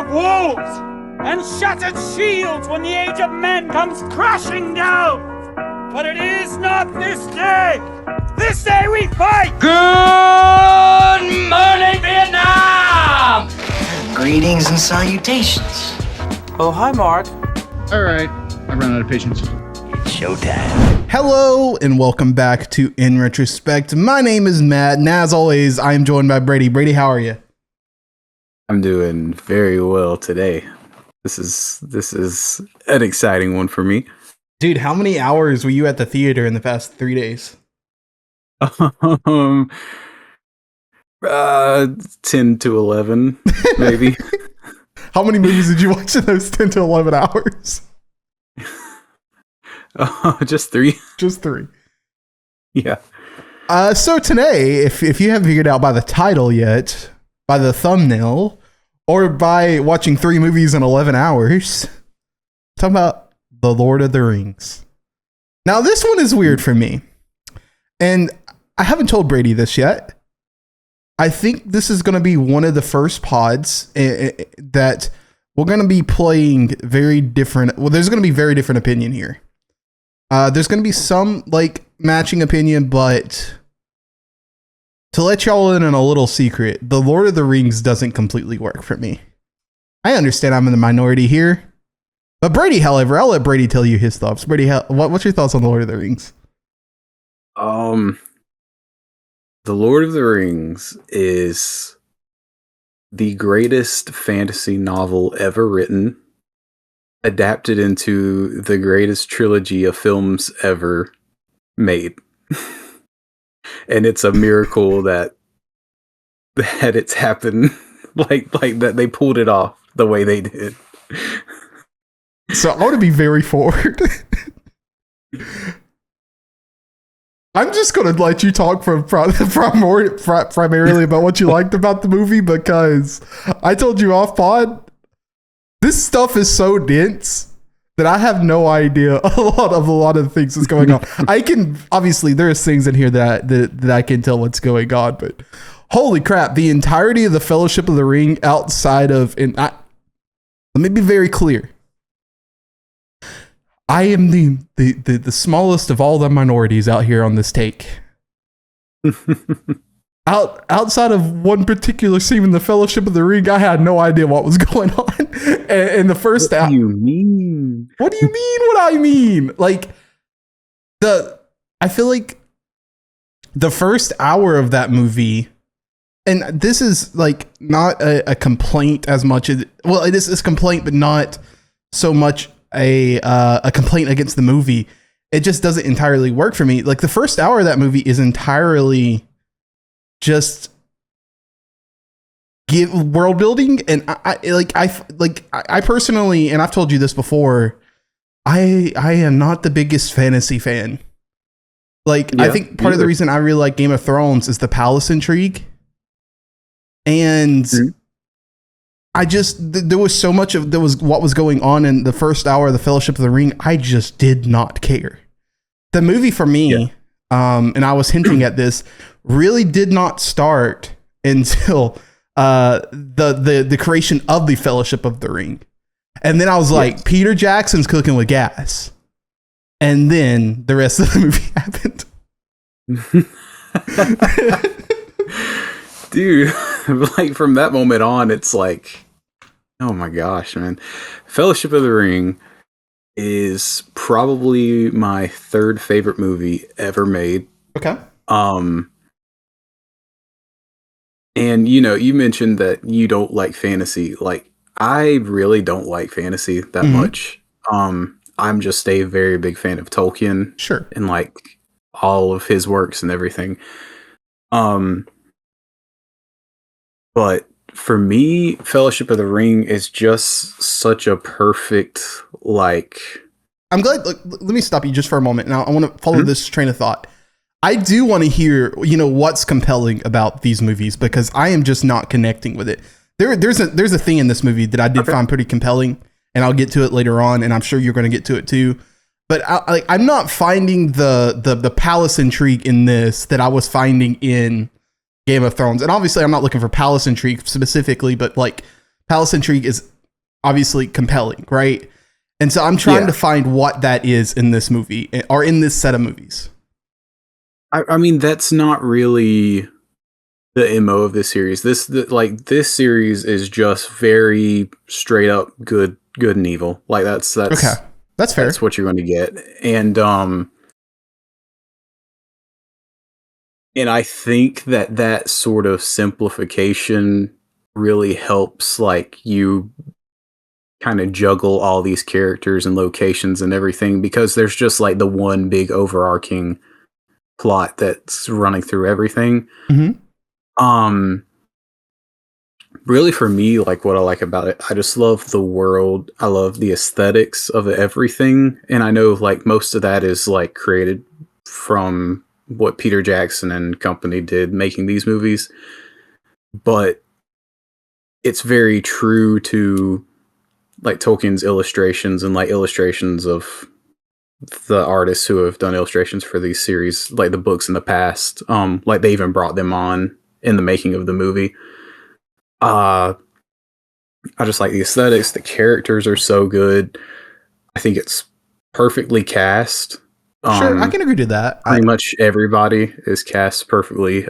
of walls and shattered shields when the age of men comes crashing down. But it is not this day. This day we fight. Good morning, Vietnam! Greetings and salutations. Oh, hi, Mark. All right, I ran out of patience. It's showtime. Hello and welcome back to In Retrospect. My name is Matt, and as always, I am joined by Brady. Brady, how are you? I'm doing very well today. This is an exciting one for me. Dude, how many hours were you at the theater in the past 3 days? 10 to 11, maybe. How many movies did you watch in those 10 to 11 hours? Just 3. Just 3. Yeah. So today, if you haven't figured out by the title yet, by the thumbnail, or by watching 3 movies in 11 hours, talking about The Lord of the Rings. Now, this one is weird for me. And I haven't told Brady this yet. I think this is going to be one of the first pods that we're going to be playing very different. Well, there's going to be very different opinion here. There's going to be some like matching opinion, but to let y'all in on a little secret, The Lord of the Rings doesn't completely work for me. I understand I'm in the minority here, but Brady, however, I'll let Brady tell you his thoughts. Brady, what's your thoughts on The Lord of the Rings? The Lord of the Rings is the greatest fantasy novel ever written, adapted into the greatest trilogy of films ever made. And it's a miracle that it's happened like that they pulled it off the way they did. So I want to be very forward. I'm just going to let you talk primarily about what you liked about the movie, because I told you off pod, this stuff is so dense that I have no idea a lot of the things that's going on. I can, obviously there's things in here that I can tell what's going on, but holy crap, the entirety of the Fellowship of the Ring outside of, let me be very clear. I am the smallest of all the minorities out here on this take. Outside of one particular scene in the Fellowship of the Ring, I had no idea what was going on. And the first What do you mean? What do you mean? What I mean? Like I feel like the first hour of that movie, and this is like not a complaint as much as, well, it is a complaint, but not so much a complaint against the movie. It just doesn't entirely work for me. Like the first hour of that movie is entirely just give world building, and I personally, and I've told you this before, I am not the biggest fantasy fan. Like, yeah, I think part of the reason I really like Game of Thrones is the palace intrigue, and there was so much of what was going on in the first hour of the Fellowship of the Ring. I just did not care. The movie for me, and I was hinting at this, really did not start until the creation of the Fellowship of the Ring. And then I was like, Peter Jackson's cooking with gas. And then the rest of the movie happened. Dude, like from that moment on, it's like, oh my gosh, man. Fellowship of the Ring is probably my 3rd favorite movie ever made. Okay. And you mentioned that you don't like fantasy. Like, I really don't like fantasy that much. I'm just a very big fan of Tolkien. Sure. And like all of his works and everything. But for me, Fellowship of the Ring is just such a perfect, like... I'm glad, let me stop you just for a moment. Now I want to follow this train of thought. I do want to hear, what's compelling about these movies, because I am just not connecting with it. There's a thing in this movie that I did find pretty compelling, and I'll get to it later on, and I'm sure you're going to get to it too. But I'm not finding the palace intrigue in this that I was finding in Game of Thrones. And obviously I'm not looking for palace intrigue specifically, but like palace intrigue is obviously compelling, right? And so I'm trying to find what that is in this movie or in this set of movies. I mean, that's not really the MO of this series. This series is just very straight up good and evil. Like that's okay. That's fair. That's what you're going to get. And I think that sort of simplification really helps like you kind of juggle all these characters and locations and everything, because there's just like the one big overarching plot that's running through everything. Mm-hmm. Really for me, like what I like about it, I just love the world. I love the aesthetics of everything. And I know like most of that is like created from what Peter Jackson and company did making these movies. But it's very true to like Tolkien's illustrations and like illustrations of the artists who have done illustrations for these series, like the books in the past. Like they even brought them on in the making of the movie. I just like the aesthetics. The characters are so good. I think it's perfectly cast. Sure, I can agree to that. Pretty much everybody is cast perfectly.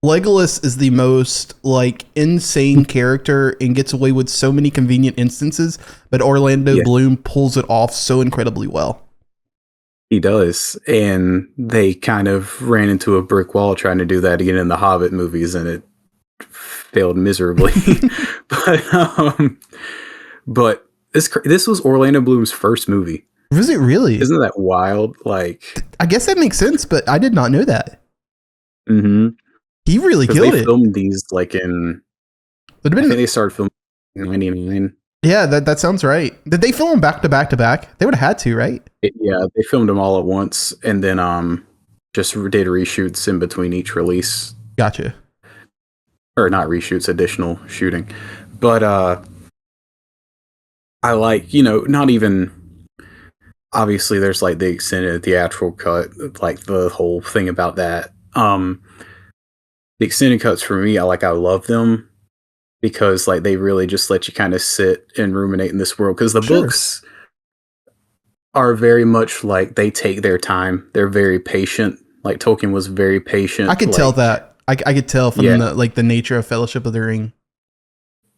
Legolas is the most like insane character and gets away with so many convenient instances, but Orlando Bloom pulls it off so incredibly well. He does, and they kind of ran into a brick wall trying to do that again in the Hobbit movies, and it failed miserably. but this was Orlando Bloom's first movie. Was it really? Isn't that wild? Like, I guess that makes sense, but I did not know that. Mm-hmm. He really killed it. They filmed these like in. I think they started filming in 1999. Yeah, that sounds right. Did they film them back to back to back? They would have had to, right? Yeah, they filmed them all at once, and then just did reshoots in between each release. Gotcha. Or not reshoots, additional shooting. But I like, not even. Obviously, there's like the extended theatrical cut, like the whole thing about that. The extended cuts for me, I love them because like they really just let you kind of sit and ruminate in this world. Because the books are very much like they take their time. They're very patient. Like Tolkien was very patient. I could tell that. I could tell from the nature of Fellowship of the Ring.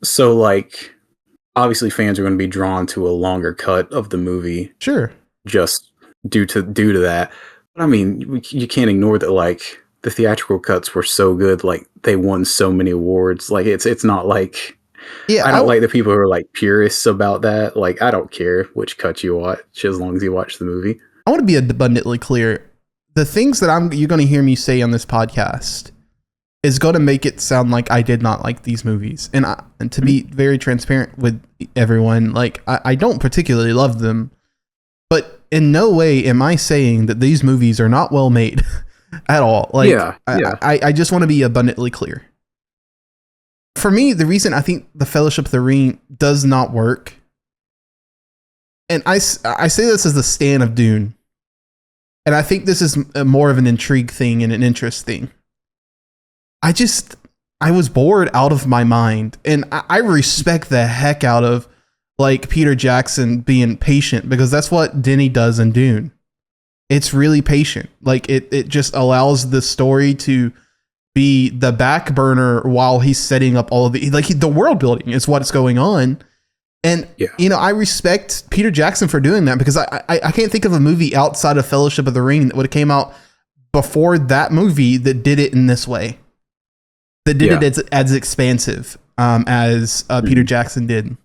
So like, obviously, fans are going to be drawn to a longer cut of the movie. Sure. Just due to that. But I mean, you can't ignore that. Like the theatrical cuts were so good. Like they won so many awards. Like it's not like I don't like the people who are like purists about that. Like I don't care which cut you watch as long as you watch the movie. I want to be abundantly clear. The things that you're going to hear me say on this podcast is going to make it sound like I did not like these movies. And to be very transparent with everyone, like I don't particularly love them, but in no way am I saying that these movies are not well made at all. Like, I just want to be abundantly clear. For me, the reason I think the Fellowship of the Ring does not work, and I say this as the stan of Dune, and I think this is more of an intrigue thing and an interest thing. I was bored out of my mind, and I respect the heck out of like Peter Jackson being patient, because that's what Denny does in Dune. It's really patient. Like it just allows the story to be the back burner while he's setting up all of the world building is what's going on. And I respect Peter Jackson for doing that, because I can't think of a movie outside of Fellowship of the Ring that would have came out before that movie that did it in this way. That did it as expansive as Peter Jackson did.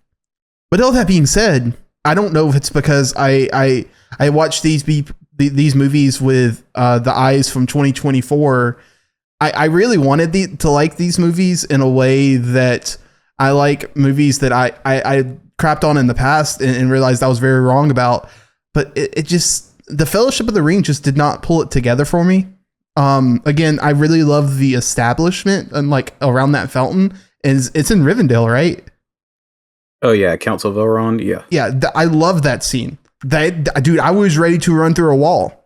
But all that being said, I don't know if it's because I watched these movies with the eyes from 2024. I really wanted to like these movies in a way that I like movies that I crapped on in the past and realized I was very wrong about. But it just, the Fellowship of the Ring just did not pull it together for me. Again, I really love the establishment and like around that fountain. And it's in Rivendell, right? Oh yeah, Council of Elrond. Yeah, I love that scene. Dude, I was ready to run through a wall,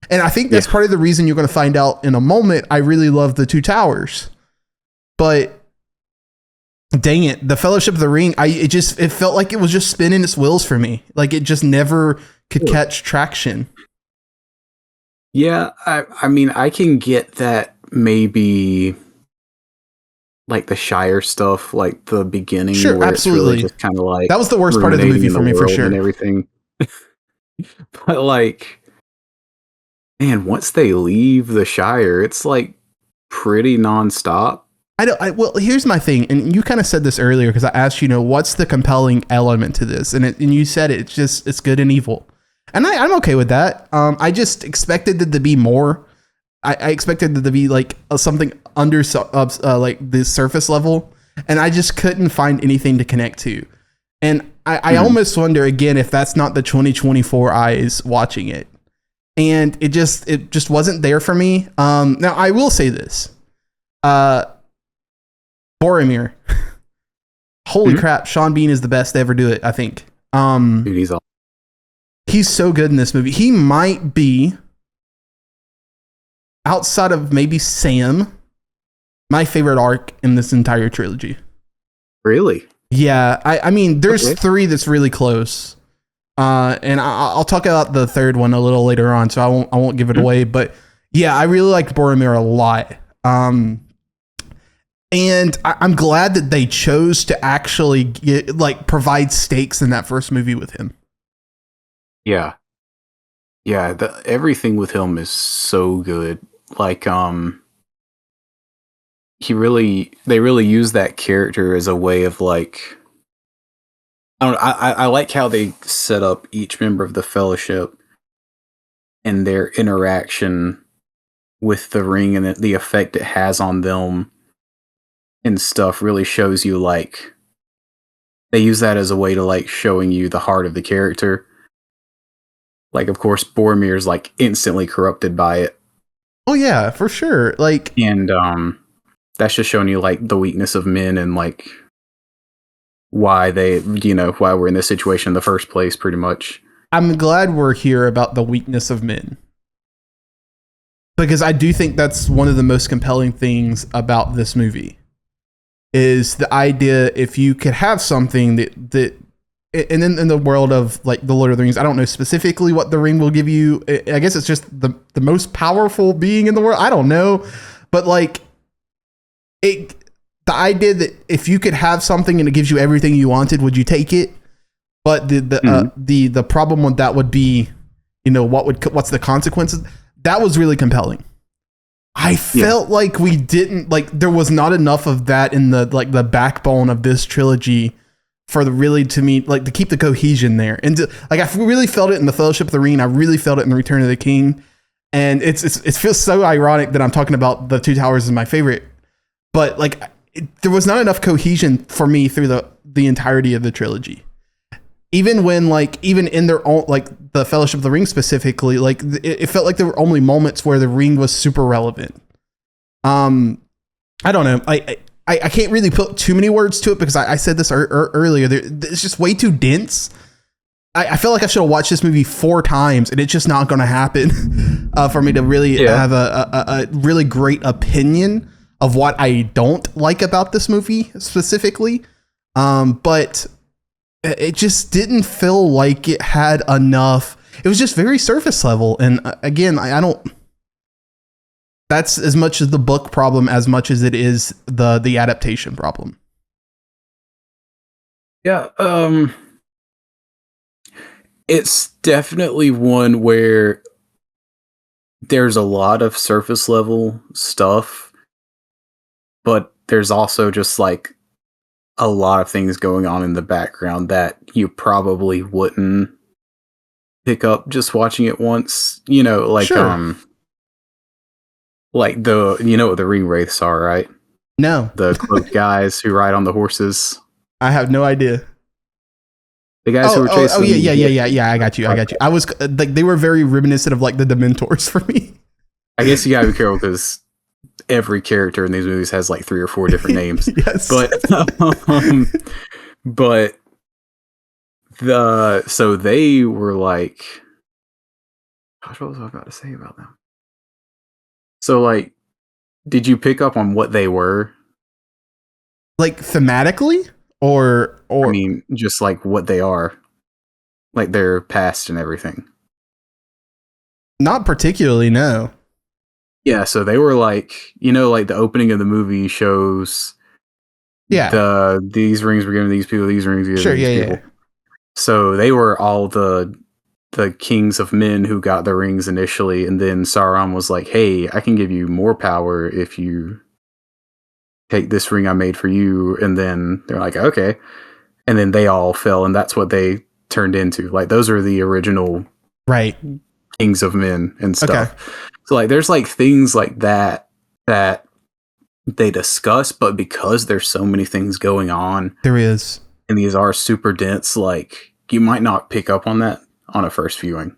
and I think that's part of the reason you're going to find out in a moment. I really love the Two Towers, but Dang it, the Fellowship of the Ring. It felt like it was just spinning its wheels for me. Like it just never could catch traction. Yeah, I mean, I can get that maybe like the Shire stuff, like the beginning, Sure, where absolutely. it's really just kind of like That was the worst part of the movie ruminating in for me, for world sure. and everything. But like, man, once they leave the Shire, it's like pretty nonstop. Well, here's my thing, and you kind of said this earlier because I asked you, what's the compelling element to this, and you said it's good and evil, and I'm okay with that. I just expected it to be more. I expected it to be like something under like the surface level, and I just couldn't find anything to connect to, and I almost wonder again if that's not the 2024 eyes watching it, and it just wasn't there for me. Now I will say this. Boromir. Holy crap, Sean Bean is the best to ever do it, I think. Dude, he's so good in this movie. He might be, outside of maybe Sam, my favorite arc in this entire trilogy. Really? Yeah, I mean, there's three that's really close. And I'll talk about the third one a little later on, so I won't give it away. But yeah, I really liked Boromir a lot. And I'm glad that they chose to actually provide stakes in that first movie with him. Yeah. Yeah, everything with him is so good. Like, they really use that character as a way of like, I like how they set up each member of the Fellowship and their interaction with the ring and the effect it has on them and stuff really shows you, like, they use that as a way to like showing you the heart of the character. Like, of course, Boromir's like instantly corrupted by it. Oh yeah, for sure. Like, and that's just showing you like the weakness of men and like why why we're in this situation in the first place, pretty much. I'm glad we're here about the weakness of men, because I do think that's one of the most compelling things about this movie. Is the idea if you could have something that and then in the world of like the Lord of the Rings, I don't know specifically what the ring will give you. I guess it's just the most powerful being in the world. I don't know, but like the idea that if you could have something and it gives you everything you wanted, would you take it? But the problem with that would be, what's the consequences? That was really compelling. I felt like we didn't there was not enough of that in the backbone of this trilogy for to keep the cohesion there. And I really felt it in the Fellowship of the Ring. I really felt it in the Return of the King. And it feels so ironic that I'm talking about the Two Towers as my favorite, but there was not enough cohesion for me through the entirety of the trilogy. Even when even in their own the Fellowship of the Ring specifically, it felt like there were only moments where the ring was super relevant. I don't know. I can't really put too many words to it because I said this earlier. It's just way too dense. I feel like I should have watched this movie 4 times, and it's just not going to happen for me to really have a really great opinion of what I don't like about this movie specifically. But it just didn't feel like it had enough. It was just very surface level. And again, I don't, that's as much as the book problem, as much as it is the adaptation problem. Yeah. It's definitely one where there's a lot of surface level stuff, but there's also just like a lot of things going on in the background that you probably wouldn't pick up just watching it once. Sure. Like what the ring wraiths are, right? No. The cloaked guys who ride on the horses. I have no idea. The guys who were chasing. Oh yeah. I got you. I was they were very reminiscent of the Dementors for me. I guess you gotta be careful because every character in these movies has 3 or 4 different names. Yes. But so they were gosh, what was I about to say about them? So did you pick up on what they were? Like thematically, or I mean, just like what they are, like their past and everything. not particularly. No. Yeah, so they were like, like the opening of the movie shows. Yeah. These rings were given to these people. These rings were given Sure. to these Yeah. people. So they were all the kings of men who got the rings initially, and then Sauron was like, "Hey, I can give you more power if you take this ring I made for you." And then they're like, "Okay," and then they all fell, and that's what they turned into. Like those are the original Right. kings of men and stuff. Okay. So like, there's like things like that they discuss, but because there's so many things going on, There is. and these are super dense, like you might not pick up on that on a first viewing.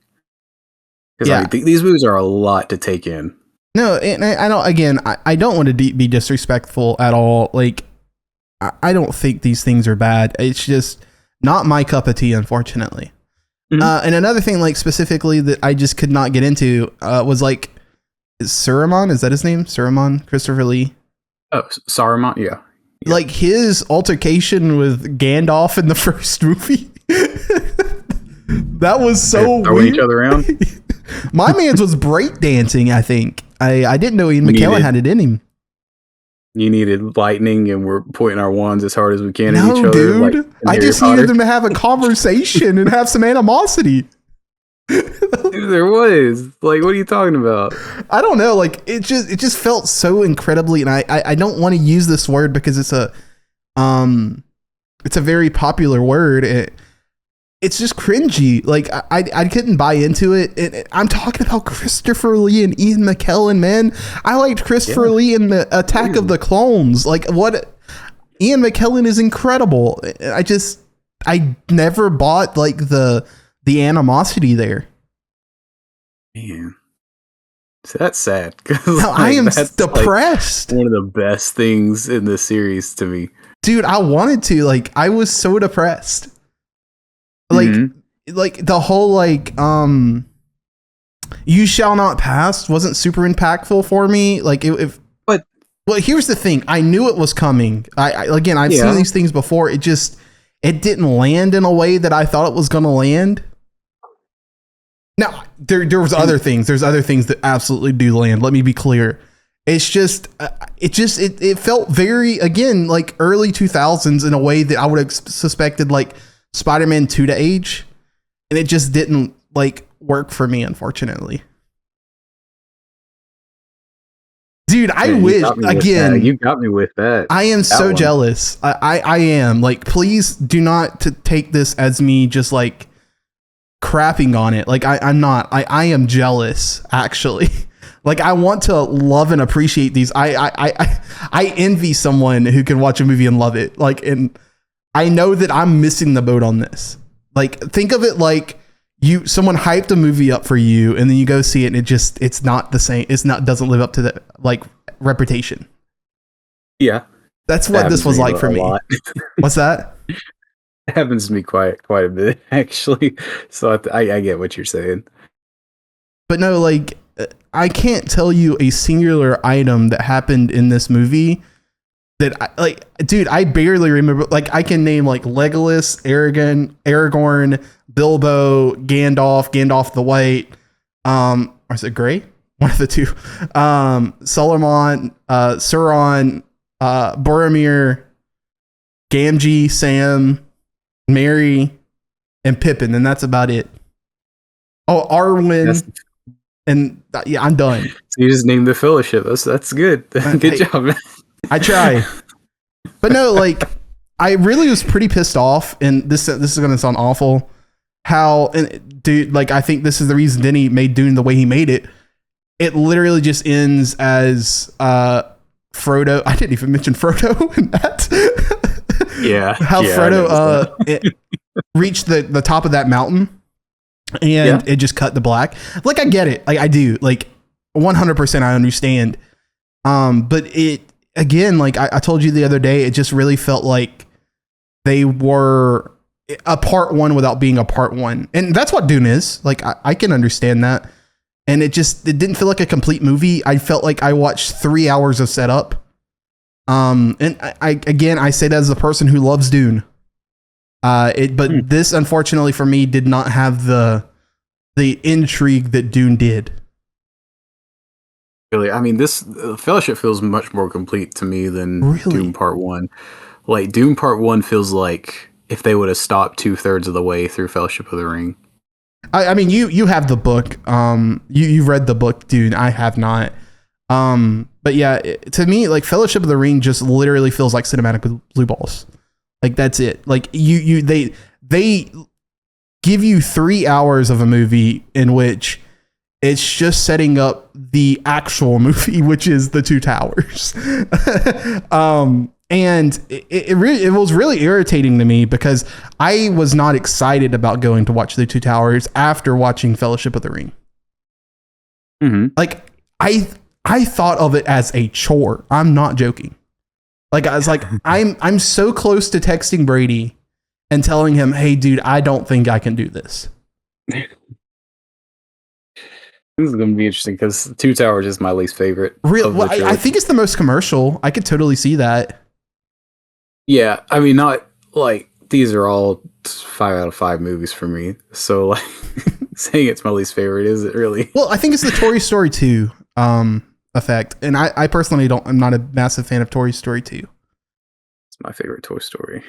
Because Yeah. like, these movies are a lot to take in. No, and I don't. Again, I don't want to be disrespectful at all. Like, I don't think these things are bad. It's just not my cup of tea, unfortunately. Mhm. And another thing, like specifically that I just could not get into, was like, is Saruman? Is that his name? Saruman, Christopher Lee. Oh, Saruman, yeah. Like his altercation with Gandalf in the first movie. That was so Throwing weird. each other around. My man's was breakdancing, I think. I didn't know Ian We McKellen needed- had it in him. You needed lightning, and we're pointing our wands as hard as we can at No, each other. dude. Like in I Harry just Potter. needed them to have a conversation and have some animosity. Dude, there was. Like, what are you talking about? I don't know. Like it just felt so incredibly, and I don't want to use this word because it's a very popular word. It's just cringy. Like I couldn't buy into it. I'm talking about Christopher Lee and Ian McKellen, man. I liked Christopher Lee in the Attack of the Clones. Like what Ian McKellen is incredible. I never bought like the animosity there. Man. So that's sad. 'Cause, No, like, I am that's, like, depressed. one of the best things in this series to me. Dude, I wanted to, like, I was so depressed. Like, Mhm. like the whole, like, You Shall Not Pass wasn't super impactful for me. Like, well, here's the thing. I knew it was coming. Again, I've seen these things before. It didn't land in a way that I thought it was going to land. Now, there was other things. There's other things that absolutely do land. Let me be clear. It's just, it felt very, again, like early 2000s in a way that I would have suspected like Spider-Man 2 to age. And it just didn't like work for me, unfortunately. Dude, I wish, again, you got me with that. I am so one. jealous. I am like, please do not take this as me just like crapping on it. Like I'm not, I am jealous actually. Like I want to love and appreciate these. I envy someone who can watch a movie and love it. Like, and I know that I'm missing the boat on this. Like, think of it like someone hyped a movie up for you and then you go see it and it's not the same. Doesn't live up to the like reputation. Yeah. That's what this was like for me. What's that? It happens to me quite a bit, actually. So I get what you're saying. But no, like, I can't tell you a singular item that happened in this movie that dude, I barely remember. Like, I can name like Legolas, Aragorn, Bilbo, Gandalf the White, or is it Gray? One of the two. Sauron, Boromir, Gamgee, Sam, Mary, and Pippin, and that's about it. Oh, Arwen, and yeah, I'm done. So you just named the fellowship. That's good. Good job, man. I try, but no, like I really was pretty pissed off, and this is gonna sound awful. Dude, like I think this is the reason Denny made Dune the way he made it. It literally just ends as Frodo. I didn't even mention Frodo in that. Yeah. How Frodo reached the top of that mountain and it just cut to black. Like I get it. Like I do. Like 100% I understand. But it again, like I told you the other day, it just really felt like they were a part one without being a part one. And that's what Dune is. Like I can understand that. And it didn't feel like a complete movie. I felt like I watched 3 hours of setup And I say that as a person who loves Dune. But this, unfortunately for me, did not have the intrigue that Dune did. Really, I mean, this Fellowship feels much more complete to me than Dune Part 1. Like, Dune Part 1 feels like if they would have stopped 2/3 of the way through Fellowship of the Ring. I mean, you have the book. You've read the book, Dune. I have not. But yeah, to me, like, Fellowship of the Ring just literally feels like cinematic blue balls. Like, that's it. Like, they give you 3 hours of a movie in which it's just setting up the actual movie, which is The Two Towers. And it was really irritating to me because I was not excited about going to watch The Two Towers after watching Fellowship of the Ring. Mm-hmm. Like, I thought of it as a chore. I'm not joking. Like, I was like, I'm so close to texting Brady and telling him, hey, dude, I don't think I can do this. This is going to be interesting because Two Towers is my least favorite. Well, I think it's the most commercial. I could totally see that. Yeah, I mean, not like these are all 5 out of 5 movies for me. So, like, saying it's my least favorite, is it really? Well, I think it's the Toy Story 2 effect, and I personally I'm not a massive fan of Toy Story 2. It's my favorite Toy Story.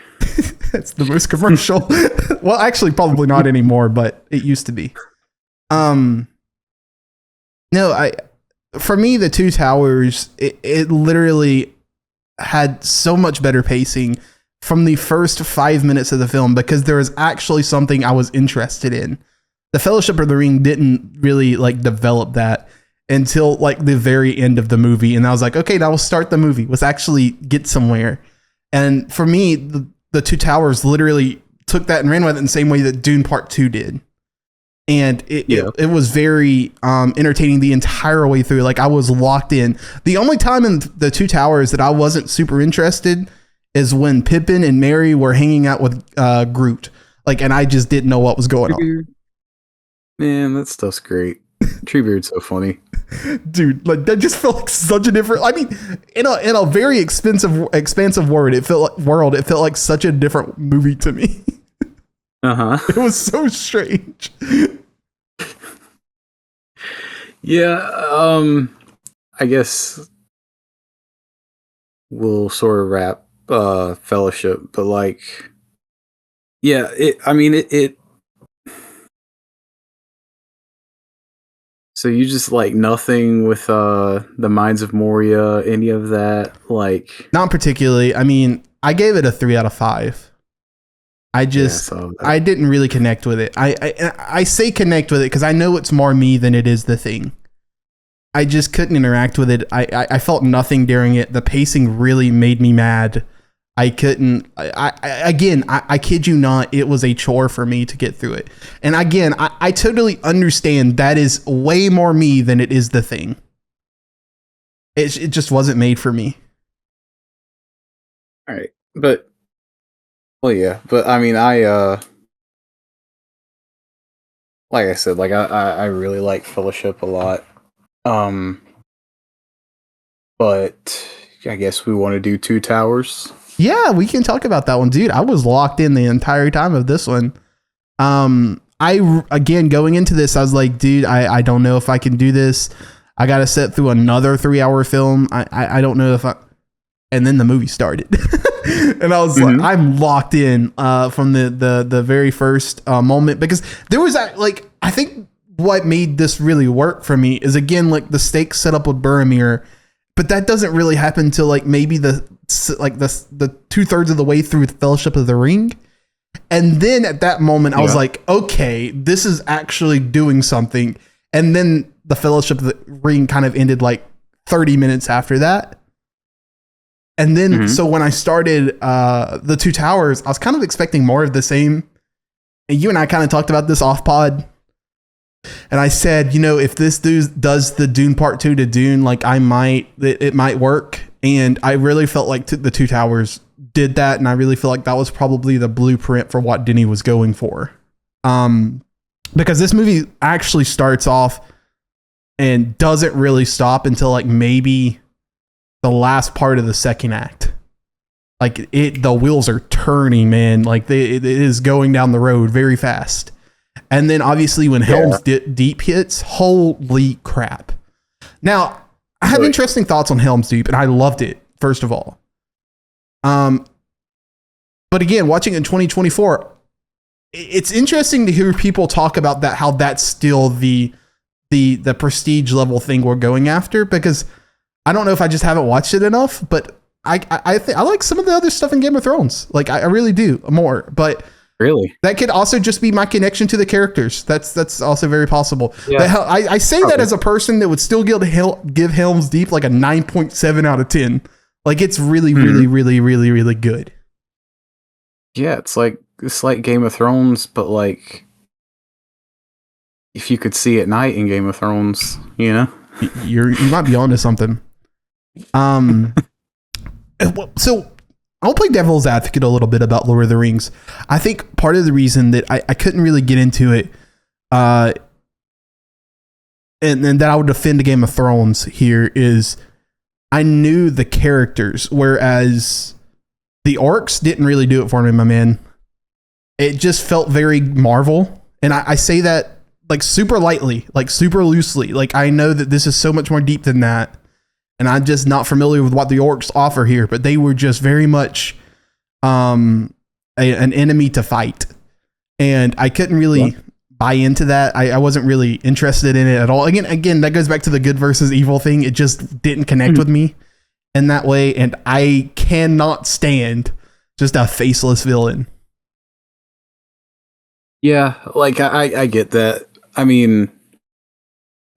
It's the most commercial. Well, actually, probably not anymore, but it used to be. No, for me, The Two Towers, it literally had so much better pacing from the first 5 minutes of the film because there was actually something I was interested in. The Fellowship of the Ring didn't really like develop that until like the very end of the movie, and I was like, okay, now we'll start the movie. Let's actually get somewhere. And for me, the Two Towers literally took that and ran with it in the same way that Dune Part 2 did. And it was very entertaining the entire way through. Like, I was locked in. The only time in The Two Towers that I wasn't super interested is when Pippin and Merry were hanging out with Groot. Like, and I just didn't know what was going on. Man, that stuff's great. Treebeard's so funny. Dude, like, that just felt like such a different, I mean, in a very expansive world, it felt like such a different movie to me. Uh-huh. It was so strange. Yeah, I guess we'll sort of wrap Fellowship, but like, yeah, it so you just like nothing with the Mines of Moria, any of that? Like, not particularly. I mean, I gave it a 3 out of 5. I didn't really connect with it. I say connect with it because I know it's more me than it is the thing. I just couldn't interact with it. I felt nothing during it. The pacing really made me mad. I couldn't. I kid you not. It was a chore for me to get through it. And again, I totally understand that is way more me than it is the thing. It just wasn't made for me. all right, but. Well, yeah, but I mean, like I said, like I really like Fellowship a lot. But I guess we want to do Two Towers. Yeah, we can talk about that one, dude. I was locked in the entire time of this one. Again, going into this, I was like, dude, I don't know if I can do this. I got to sit through another 3-hour film. I don't know if and then the movie started. And I was like, I'm locked in from the very first moment, because there was like, I think what made this really work for me is, again, like the stakes set up with Boromir, but that doesn't really happen till like maybe the 2/3 of the way through Fellowship of the Ring. And then at that moment I was like, okay, this is actually doing something. And then the Fellowship of the Ring kind of ended like 30 minutes after that. And then, so when I started The Two Towers, I was kind of expecting more of the same. And you and I kind of talked about this off pod. And I said, you know, if this dude does the Dune Part 2 to Dune, like it might work. And I really felt like The Two Towers did that. And I really feel like that was probably the blueprint for what Denny was going for. Because this movie actually starts off and doesn't really stop until like maybe the last part of the second act. Like the wheels are turning, man. Like it is going down the road very fast. And then obviously when Helm's Deep hits, holy crap. Now, I have interesting thoughts on Helm's Deep, and I loved it, first of all. But again, watching it in 2024, it's interesting to hear people talk about that, how that's still the prestige level thing we're going after, because I don't know if I just haven't watched it enough, but I like some of the other stuff in Game of Thrones. Like I really do more, but really, that could also just be my connection to the characters. That's also very possible. Yeah. I say that as a person that would still give Helm's Deep like a 9.7 out of 10. Like it's really, really, really, really, really good. Yeah, it's like Game of Thrones, but like if you could see at night in Game of Thrones, you know, you might be onto something. So I'll play devil's advocate a little bit about Lord of the Rings. I think part of the reason that I couldn't really get into it, and that I would defend Game of Thrones here, is I knew the characters, whereas the orcs didn't really do it for me, my man. It just felt very Marvel. And I say that like super lightly, like super loosely. Like I know that this is so much more deep than that. And I'm just not familiar with what the orcs offer here, but they were just very much an enemy to fight. And I couldn't really buy into that. I wasn't really interested in it at all. Again, that goes back to the good versus evil thing. It just didn't connect with me in that way. And I cannot stand just a faceless villain. Yeah, like I get that. I mean,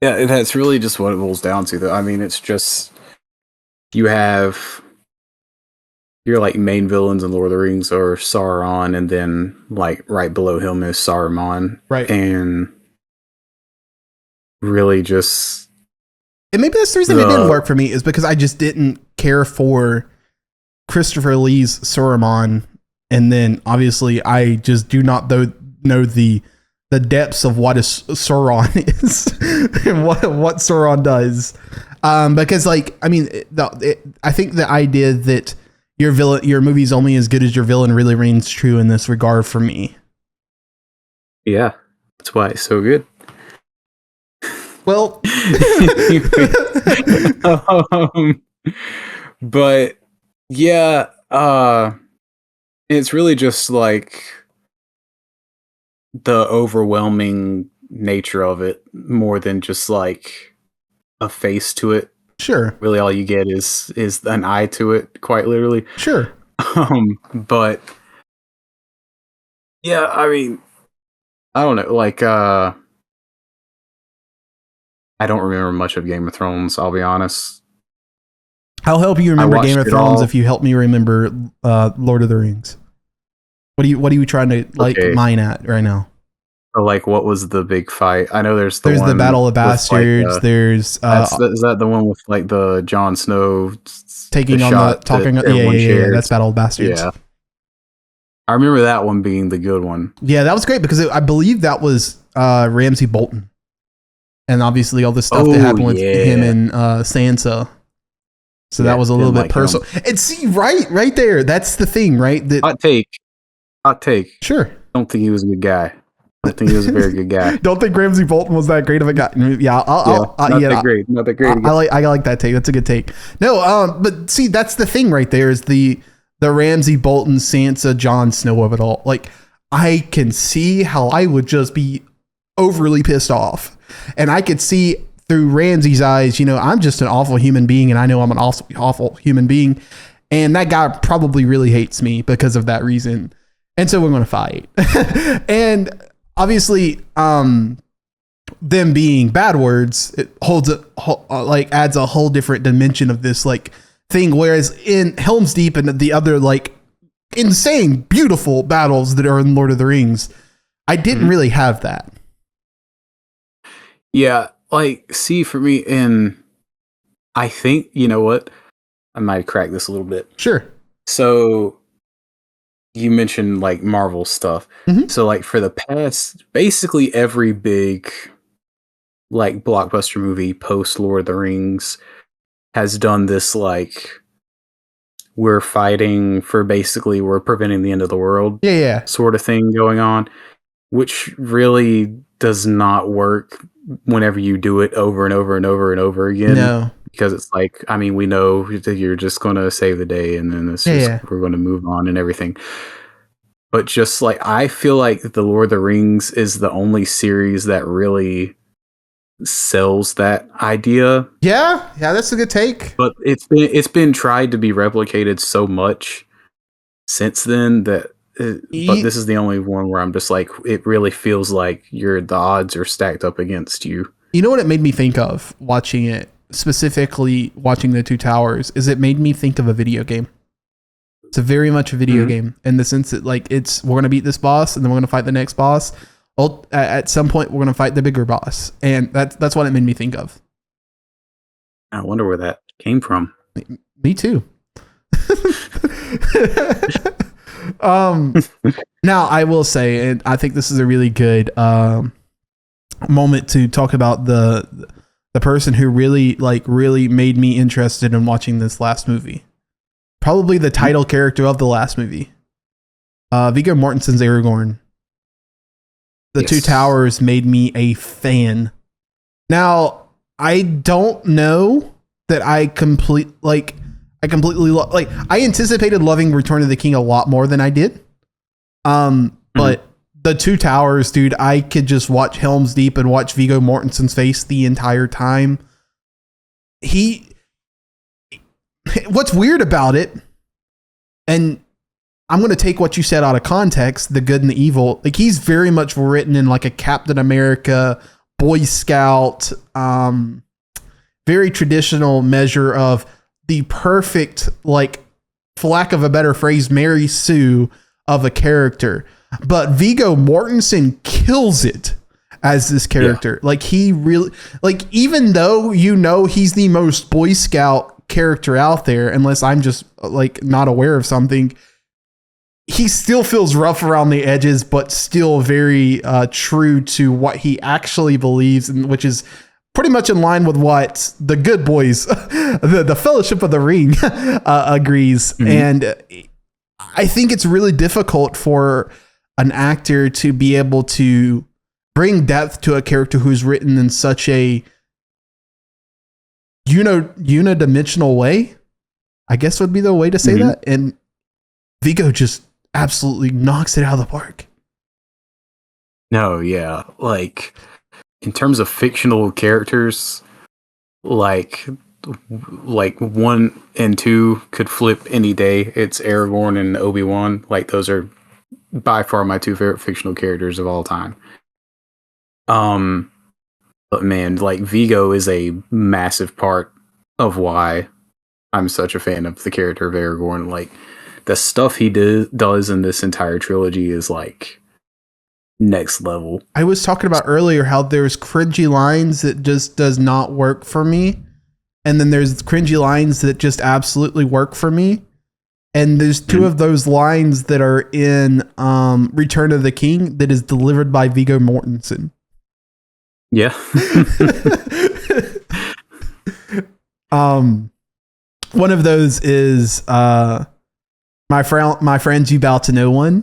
yeah, that's really just what it boils down to, though. I mean, it's just you have your like main villains in Lord of the Rings are Sauron, and then like right below him is Saruman, right? And really, just and maybe that's the reason it didn't work for me, is because I just didn't care for Christopher Lee's Saruman, and then obviously I just do not know the depths of what Sauron is and what Sauron does. Because like, I mean, I think the idea that your movie's only as good as your villain really reigns true in this regard for me. Yeah, that's why it's so good. Well, but yeah, it's really just like the overwhelming nature of it, more than just like a face to it. Sure. Really, all you get is an eye to it, quite literally. Sure. But yeah, I mean, I don't know. Like, I don't remember much of Game of Thrones. I'll be honest. I'll help you remember Game of Thrones if you help me remember Lord of the Rings. What are you trying to mine at right now? So, like, what was the big fight? I know there's the Battle of Bastards. Like, there's is that the one with like the Jon Snow taking on the talking? Yeah. That's Battle of Bastards. Yeah, I remember that one being the good one. Yeah, that was great because I believe that was Ramsay Bolton, and obviously all the stuff that happened with him and Sansa. So that was a little bit personal. And see, right there, that's the thing, right? Hot take. Sure. Don't think he was a good guy. I think he was a very good guy. Don't think Ramsay Bolton was that great of a guy. Yeah, not that great. I like that take. That's a good take. No, but see, that's the thing right there is the Ramsay Bolton, Sansa, Jon Snow of it all. Like, I can see how I would just be overly pissed off, and I could see through Ramsay's eyes. You know, I'm just an awful human being, and I know I'm an awful human being, and that guy probably really hates me because of that reason. And so we're going to fight. And obviously, them being bad words, it adds a whole different dimension of this like thing. Whereas in Helm's Deep and the other like insane, beautiful battles that are in Lord of the Rings, I didn't really have that. Yeah, like, see, for me, I think, you know what? I might crack this a little bit. Sure. So you mentioned like Marvel stuff. So like for the past, basically every big like blockbuster movie post Lord of the Rings has done this like we're fighting for basically we're preventing the end of the world Yeah. sort of thing going on, which really does not work whenever you do it over and over and over and over again. No. Because it's like, I mean, we know that you're just going to save the day and then we're going to move on and everything. But just like, I feel like The Lord of the Rings is the only series that really sells that idea. Yeah, that's a good take. But it's been tried to be replicated so much since then that but this is the only one where I'm just like, it really feels like the odds are stacked up against you. You know what it made me think of watching it, specifically watching The Two Towers, is it made me think of a video game. It's a very much a video game in the sense that like we're going to beat this boss and then we're going to fight the next boss. At some point we're going to fight the bigger boss. And that's what it made me think of. I wonder where that came from. Me too. Now I will say, and I think this is a really good moment to talk about the person who really made me interested in watching this last movie. Probably the title character of the last movie. Viggo Mortensen's Aragorn. The Two Towers made me a fan. Now, I don't know that I completely I anticipated loving Return of the King a lot more than I did. But The Two Towers, dude, I could just watch Helm's Deep and watch Viggo Mortensen's face the entire time. What's weird about it, and I'm going to take what you said out of context, the good and the evil, like he's very much written in like a Captain America, Boy Scout, very traditional measure of the perfect, like, for lack of a better phrase, Mary Sue of a character. But Viggo Mortensen kills it as this character. Yeah. Like he really, like, even though he's the most Boy Scout character out there, unless I'm just like not aware of something, he still feels rough around the edges, but still very true to what he actually believes, and which is pretty much in line with what the good boys, the Fellowship of the Ring, agrees. Mm-hmm. And I think it's really difficult for an actor to be able to bring depth to a character who's written in such a unidimensional way, I guess would be the way to say that. And Viggo just absolutely knocks it out of the park. No, yeah. Like, in terms of fictional characters, like 1 and 2 could flip any day. It's Aragorn and Obi-Wan. Like, those are by far my 2 favorite fictional characters of all time. But man, like, Viggo is a massive part of why I'm such a fan of the character of Aragorn. Like, the stuff he does in this entire trilogy is like next level. I was talking about earlier how there's cringy lines that just does not work for me. And then there's cringy lines that just absolutely work for me. And there's 2 of those lines that are in Return of the King that is delivered by Viggo Mortensen. Yeah. One of those is my friends, you bow to no one.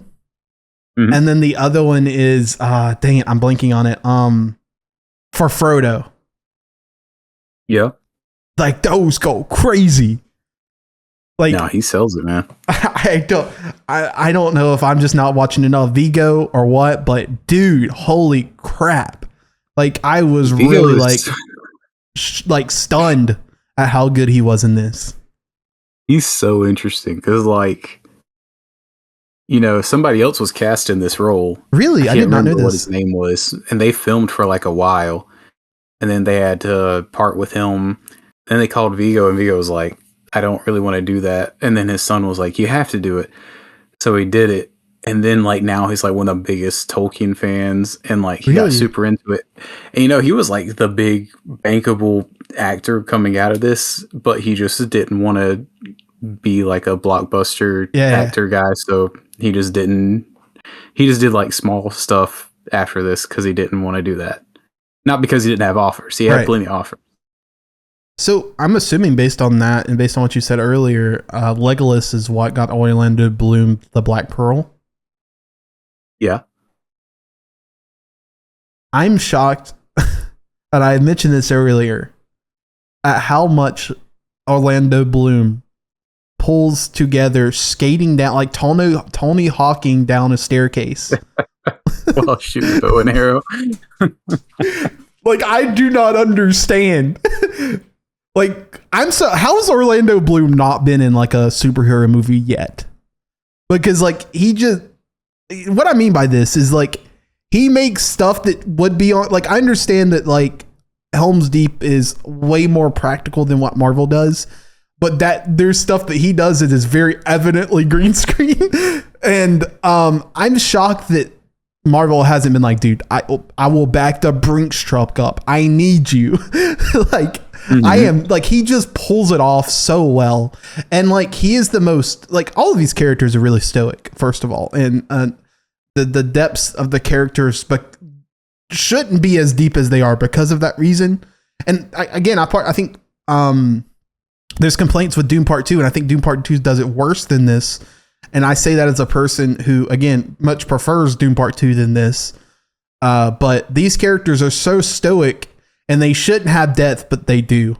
Mm-hmm. And then the other one is dang it, I'm blanking on it. For Frodo. Yeah. Like, those go crazy. Like, no, he sells it, man. I don't know if I'm just not watching enough Viggo or what, but dude, holy crap. Like, I was Viggo really like stunned at how good he was in this. He's so interesting because, like, somebody else was cast in this role. Really? I did not know this. What his name was, and they filmed for like a while, and then they had to part with him. Then they called Viggo, and Viggo was like, I don't really want to do that. And then his son was like, you have to do it. So he did it. And then, like, now he's like one of the biggest Tolkien fans, and like he got super into it. And he was like the big bankable actor coming out of this, but he just didn't want to be like a blockbuster actor guy. So he just did like small stuff after this because he didn't want to do that. Not because he didn't have offers. He had plenty of offers. So I'm assuming based on that and based on what you said earlier, Legolas is what got Orlando Bloom the Black Pearl. Yeah. I'm shocked, and I mentioned this earlier, at how much Orlando Bloom pulls together skating down like Tony Hawking down a staircase. Well, shooting bow and arrow. Like, I do not understand. Like, how has Orlando Bloom not been in like a superhero movie yet? Because like what I mean by this is like he makes stuff that would be on, like, I understand that like Helm's Deep is way more practical than what Marvel does, but that there's stuff that he does that is very evidently green screen. And I'm shocked that Marvel hasn't been like, dude, I will back the Brinks truck up. I need you. Like, I am like, he just pulls it off so well. And like, he is the most, like, all of these characters are really stoic, first of all. And the depths of the characters, but shouldn't be as deep as they are because of that reason. And I think there's complaints with Doom Part 2, and I think Doom Part 2 does it worse than this. And I say that as a person who, again, much prefers Doom Part 2 than this. But these characters are so stoic, and they shouldn't have depth, but they do.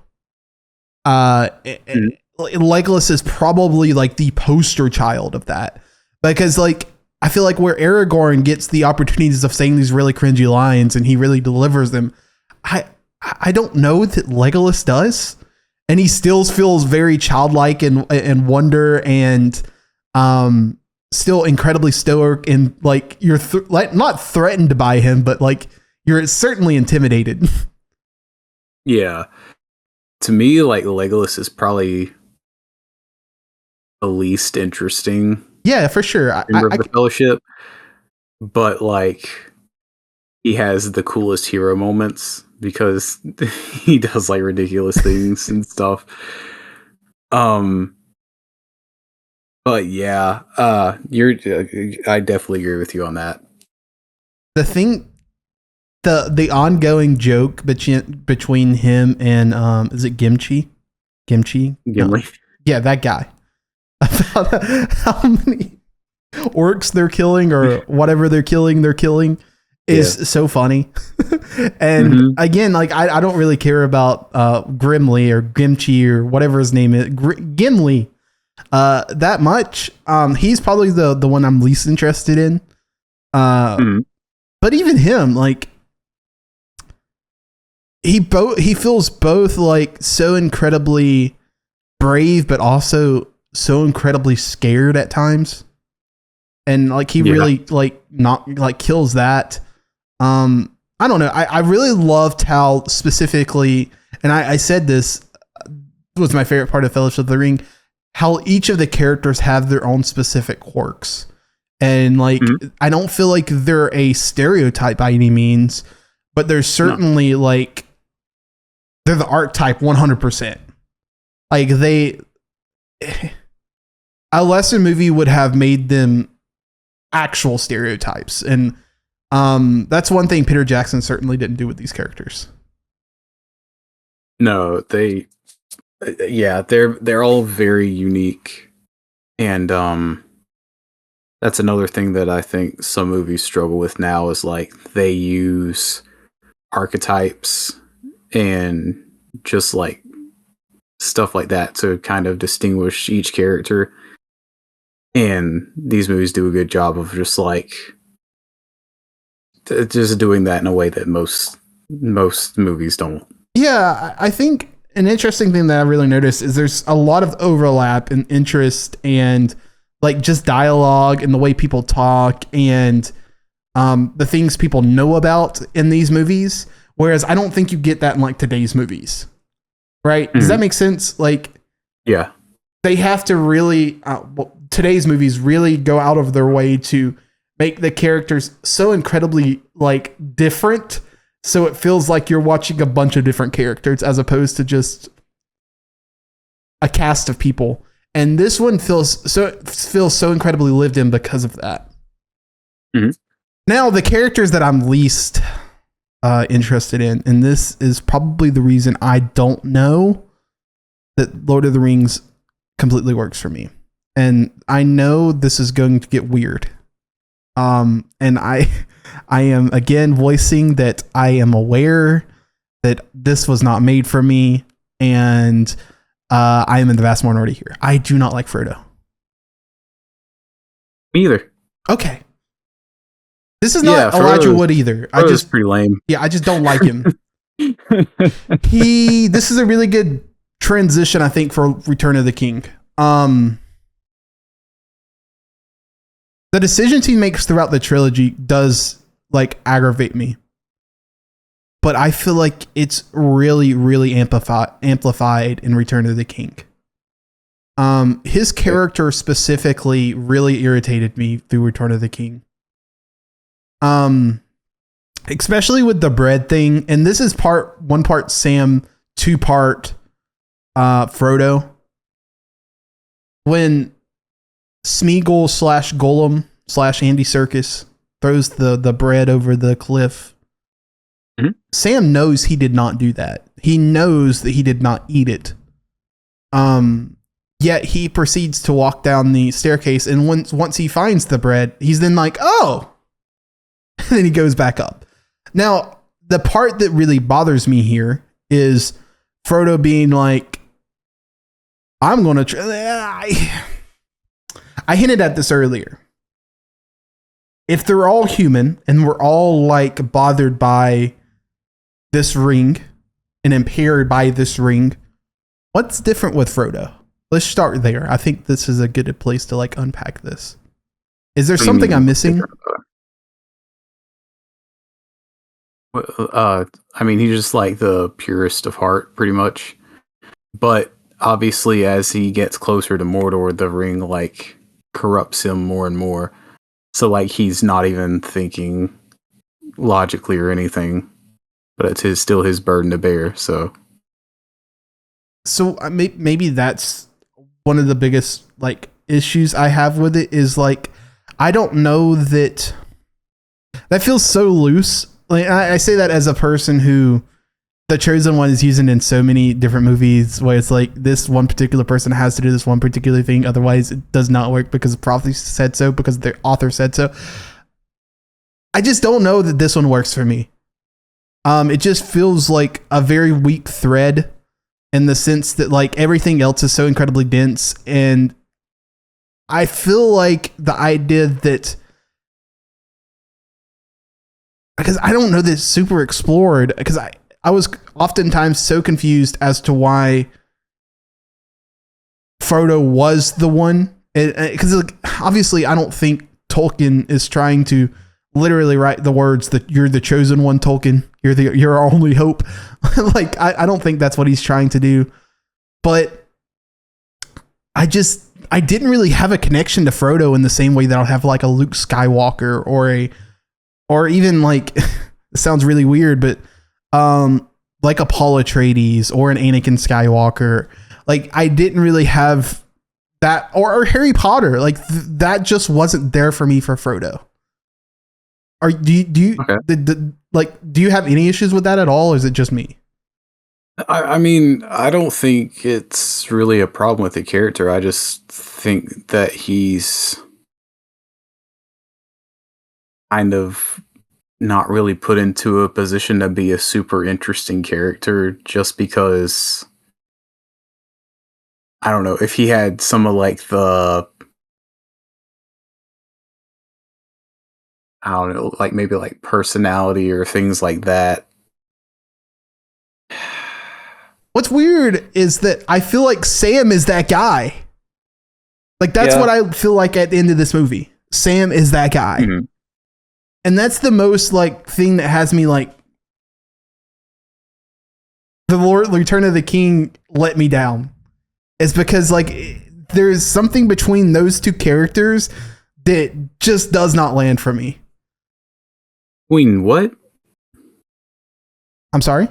Legolas is probably like the poster child of that. Because like, I feel like where Aragorn gets the opportunities of saying these really cringy lines and he really delivers them, I don't know that Legolas does. And he still feels very childlike and wonder and still incredibly stoic, and like you're like not threatened by him, but like you're certainly intimidated. Yeah. To me, like, Legolas is probably the least interesting. Yeah, for sure. Member of the Fellowship. But like, he has the coolest hero moments because he does like ridiculous things and stuff. But yeah, I definitely agree with you on that. The thing, the ongoing joke between him and is it Gimli? No. Yeah, that guy. About how many orcs they're killing or whatever they're killing is so funny. And again, like I don't really care about Grimly or Gimchi or whatever his name is, Gimli, that much. He's probably the one I'm least interested in. But even him, like he feels both like so incredibly brave, but also so incredibly scared at times. And like he really like not like kills that. I don't know. I really loved how specifically, and I said this was my favorite part of Fellowship of the Ring, how each of the characters have their own specific quirks. And like, I don't feel like they're a stereotype by any means, but they're certainly like, they're the archetype 100%. Like a lesser movie would have made them actual stereotypes. And that's one thing Peter Jackson certainly didn't do with these characters. No, they're all very unique. And that's another thing that I think some movies struggle with now is like they use archetypes and just like stuff like that to kind of distinguish each character. And these movies do a good job of just like just doing that in a way that most movies don't. Yeah, I think an interesting thing that I really noticed is there's a lot of overlap in interest and like just dialogue and the way people talk and the things people know about in these movies. Whereas I don't think you get that in like today's movies. Right? Does that make sense? Like, yeah, they have to really, today's movies really go out of their way to make the characters so incredibly like different. So it feels like you're watching a bunch of different characters as opposed to just a cast of people. And this one feels so incredibly lived in because of that. Now, the characters that I'm least interested in, and this is probably the reason I don't know, that Lord of the Rings completely works for me. And I know this is going to get weird. And I am again voicing that I am aware that this was not made for me, and I am in the vast minority here. I do not like Frodo. Me either. Okay. This is not Elijah Wood either. Frodo's pretty lame. Yeah, I just don't like him. This is a really good transition, I think, for Return of the King. The decisions he makes throughout the trilogy does like aggravate me, but I feel like it's really, really amplified in Return of the King. His character specifically really irritated me through Return of the King. Especially with the bread thing, and this is one part Sam, 2 part Frodo. When Smeagol / Gollum / Andy Serkis throws the bread over the cliff, Sam knows he did not do that. He knows that he did not eat it. Yet he proceeds to walk down the staircase, and once he finds the bread, he's then like, oh, and then he goes back up. Now, the part that really bothers me here is Frodo being like, I'm going to try. I hinted at this earlier. If they're all human and we're all like bothered by this ring and impaired by this ring, what's different with Frodo? Let's start there. I think this is a good place to like unpack this. Is there something I'm missing? I mean, he's just like the purest of heart, pretty much. But obviously, as he gets closer to Mordor, the ring like corrupts him more and more. So like he's not even thinking logically or anything, but it's still his burden to bear. So maybe that's one of the biggest like issues I have with it is like I don't know that feels so loose. Like I say that as a person who the Chosen One is using in so many different movies where it's like this one particular person has to do this one particular thing, otherwise it does not work because the prophecy said so, because the author said so. I just don't know that this one works for me. It just feels like a very weak thread in the sense that like everything else is so incredibly dense, and I feel like the idea that, because I don't know this super explored, because I was oftentimes so confused as to why Frodo was the one, because like, obviously I don't think Tolkien is trying to literally write the words that you're the chosen one, Tolkien, you're our only hope. Like I don't think that's what he's trying to do, but I didn't really have a connection to Frodo in the same way that I'll have like a Luke Skywalker or even like, it sounds really weird, but like a Paul Atreides or an Anakin Skywalker. Like I didn't really have that, or Harry Potter. Like that just wasn't there for me for Frodo. Do you okay. Do you have any issues with that at all, or is it just me? I mean, I don't think it's really a problem with the character. I just think that he's kind of not really put into a position to be a super interesting character, just because, I don't know, if he had some of like the, I don't know, like maybe like personality or things like that. What's weird is that I feel like Sam is that guy. Like that's what I feel like at the end of this movie. Sam is that guy. Mm-hmm. And that's the most like thing that has me like, the Return of the King let me down. It's because like there's something between those two characters that just does not land for me. Between what? I'm sorry?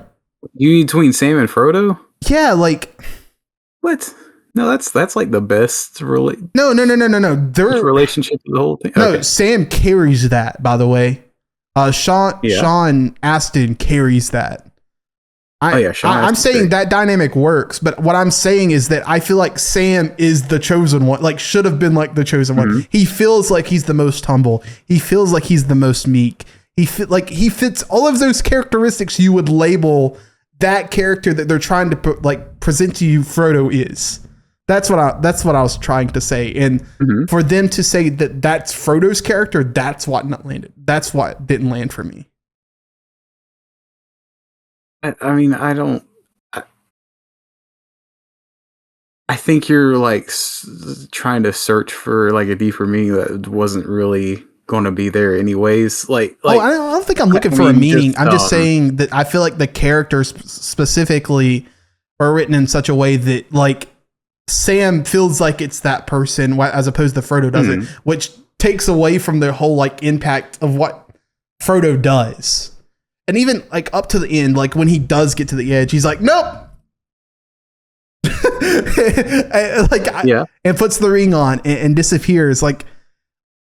You mean between Sam and Frodo? Yeah, like what? No, that's like the best No. Their relationship of the whole thing. No, okay. Sam carries that, by the way. Sean Astin carries that. I'm saying that dynamic works, but what I'm saying is that I feel like Sam is the chosen one, like should have been like the chosen one. He feels like he's the most humble. He feels like he's the most meek. He fits all of those characteristics you would label that character that they're trying to present to you. Frodo is. That's what I was trying to say. And for them to say that that's Frodo's character, that's what not landed. That's what didn't land for me. I mean, I think you're like trying to search for like a deeper meaning that wasn't really going to be there anyways. I don't think I'm looking for a meaning. I'm just saying that I feel like the characters specifically are written in such a way that like Sam feels like it's that person as opposed to Frodo doesn't, which takes away from the whole like impact of what Frodo does. And even like up to the end, like when he does get to the edge, he's like, nope. And puts the ring on and disappears. Like,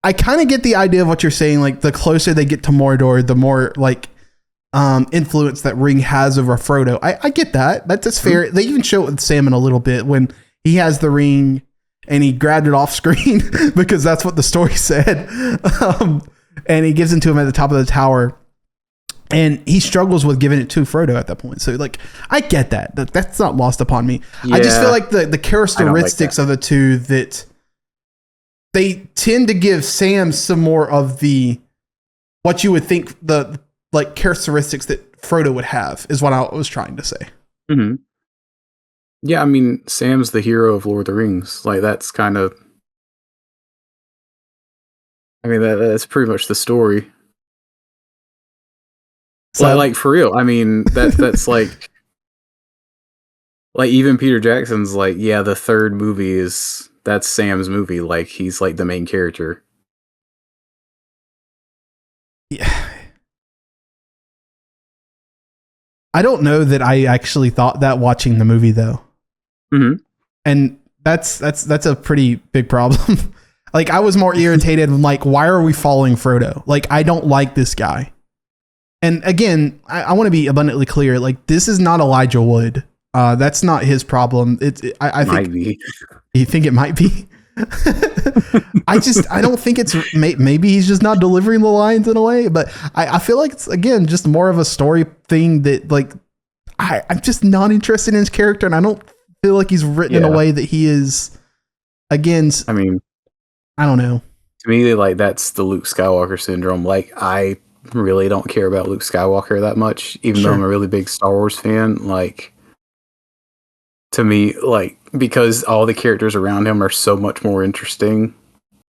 I kind of get the idea of what you're saying. Like the closer they get to Mordor, the more like influence that ring has over Frodo. I get that. That's fair. They even show it with Sam in a little bit when he has the ring and he grabbed it off screen because that's what the story said. And he gives it to him at the top of the tower. And he struggles with giving it to Frodo at that point. So, like, I get that. That's not lost upon me. Yeah, I just feel like the characteristics of the two that they tend to give Sam some more of the what you would think the like characteristics that Frodo would have is what I was trying to say. Mm-hmm. Yeah, I mean, Sam's the hero of Lord of the Rings. Like, that's kind of... I mean, that's pretty much the story. So, like for real, I mean that's like even Peter Jackson's like, yeah, the third movie that's Sam's movie. Like he's like the main character. Yeah, I don't know that I actually thought that watching the movie though, and that's a pretty big problem. Like I was more irritated. Like, why are we following Frodo? Like I don't like this guy. And again, I want to be abundantly clear. Like, this is not Elijah Wood. That's not his problem. I think might be. You think it might be? I don't think it's. Maybe he's just not delivering the lines in a way. But I feel like it's again just more of a story thing that like I'm just not interested in his character, and I don't feel like he's written in a way that he is. Again, I mean, I don't know. To me, like that's the Luke Skywalker syndrome. Like I really don't care about Luke Skywalker that much, even though I'm a really big Star Wars fan. Like, to me, like, because all the characters around him are so much more interesting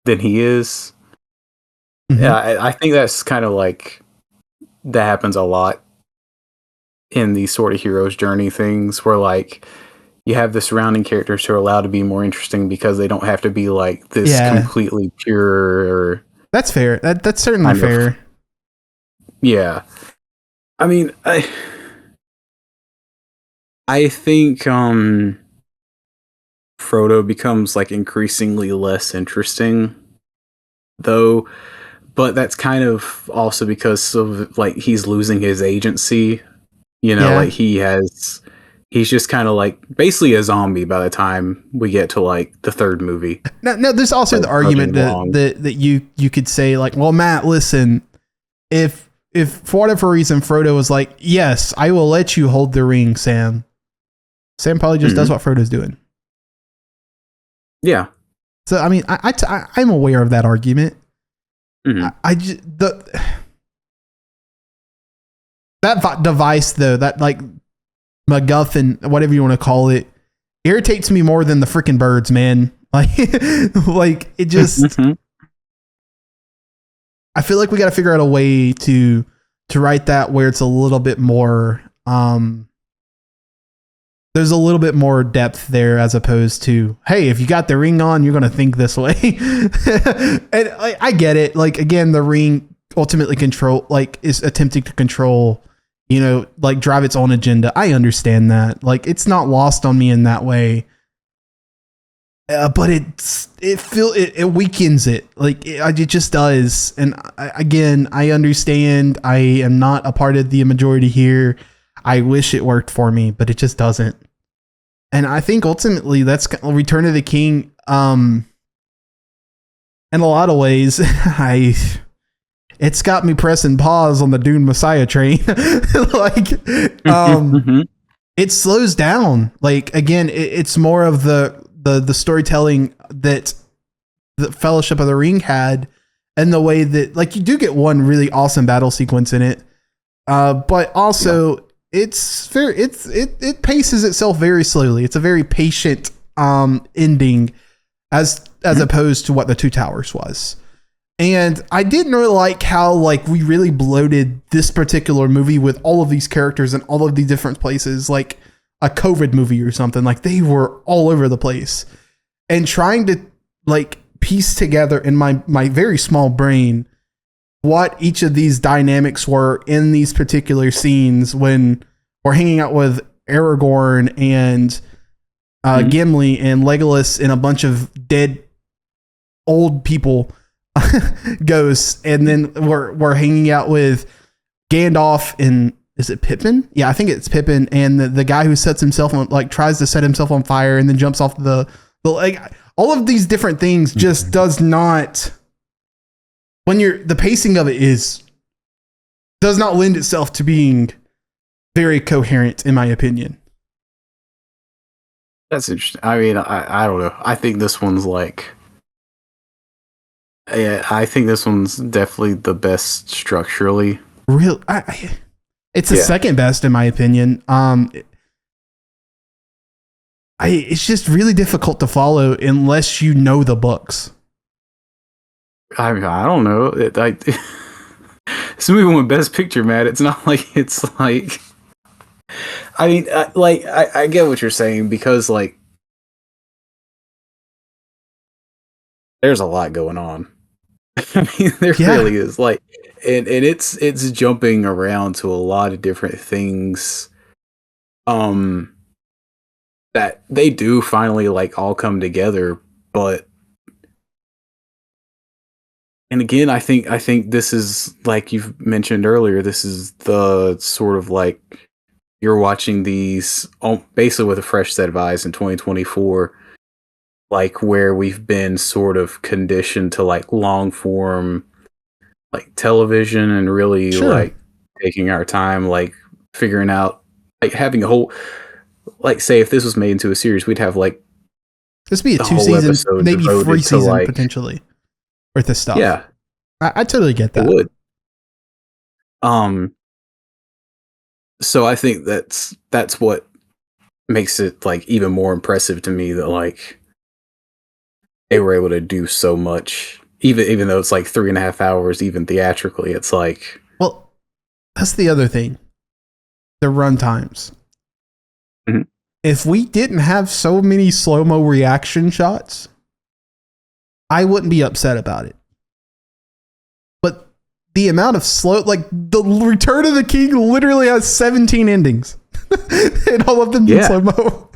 than he is. Yeah, I think that's kind of like that happens a lot in these sort of hero's journey things where like you have the surrounding characters who are allowed to be more interesting because they don't have to be like this completely pure. That's fair. That's certainly fair. Yeah. I mean, I think Frodo becomes like increasingly less interesting though, but that's kind of also because of like he's losing his agency, you know, like he's just kind of like basically a zombie by the time we get to like the third movie. Now there's also the argument that you could say like, well, Matt, listen, if for whatever reason Frodo was like, yes, I will let you hold the ring, Sam probably just does what Frodo's doing. Yeah. So I mean, I'm aware of that argument. That device though, that like MacGuffin, whatever you want to call it, irritates me more than the freaking birds, man. Like it just. I feel like we got to figure out a way to write that where it's a little bit more, there's a little bit more depth there as opposed to, hey, if you got the ring on, you're going to think this way. And I get it. Like, again, the ring ultimately is attempting to control, you know, like drive its own agenda. I understand that. Like, it's not lost on me in that way. But it weakens it. Like it just does. And I understand. I am not a part of the majority here. I wish it worked for me, but it just doesn't. And I think ultimately that's Return of the King. In a lot of ways, it's got me pressing pause on the Dune Messiah train. It slows down. Like, again, it's more of the storytelling that the Fellowship of the Ring had, and the way that, like, you do get one really awesome battle sequence in it, but also it paces itself very slowly. It's a very patient ending, as opposed to what the Two Towers was. And I didn't really like how, like, we really bloated this particular movie with all of these characters in all of these different places, like a COVID movie or something. Like, they were all over the place, and trying to, like, piece together in my very small brain what each of these dynamics were in these particular scenes when we're hanging out with Aragorn and Gimli and Legolas and a bunch of dead old people, ghosts, and then we're hanging out with Gandalf and, is it Pippin? Yeah, I think it's Pippin, and the guy who sets himself on, like, tries to set himself on fire and then jumps off the like, all of these different things just does not, when the pacing of it does not lend itself to being very coherent, in my opinion. That's interesting. I mean, I don't know. I think this one's like, yeah, I think this one's definitely the best structurally. Real, it's the second best in my opinion. It's just really difficult to follow unless you know the books. I mean, I don't know. This movie won Best Picture, Matt. It's not like it's like. I mean, I get what you're saying, because, like, there's a lot going on. I mean, there really is. Like, and it's jumping around to a lot of different things. That they do finally, like, all come together, but. And again, I think this is, like you've mentioned earlier, this is the sort of, like, you're watching these basically with a fresh set of eyes in 2024, like, where we've been sort of conditioned to, like, long form, like, television, and really like taking our time, like, figuring out, like, having a whole, like, say if this was made into a series, we'd have, like, this be a 2-season, maybe 3-season, like, potentially worth of stuff. Yeah, I totally get that. It would. So I think that's what makes it, like, even more impressive to me, that, like, they were able to do so much, even though it's like 3.5 hours, even theatrically. It's like, well, that's the other thing, the run times. Mm-hmm. If we didn't have so many slow-mo reaction shots, I wouldn't be upset about it. But the amount of like, the Return of the King literally has 17 endings, and all of them in slow-mo.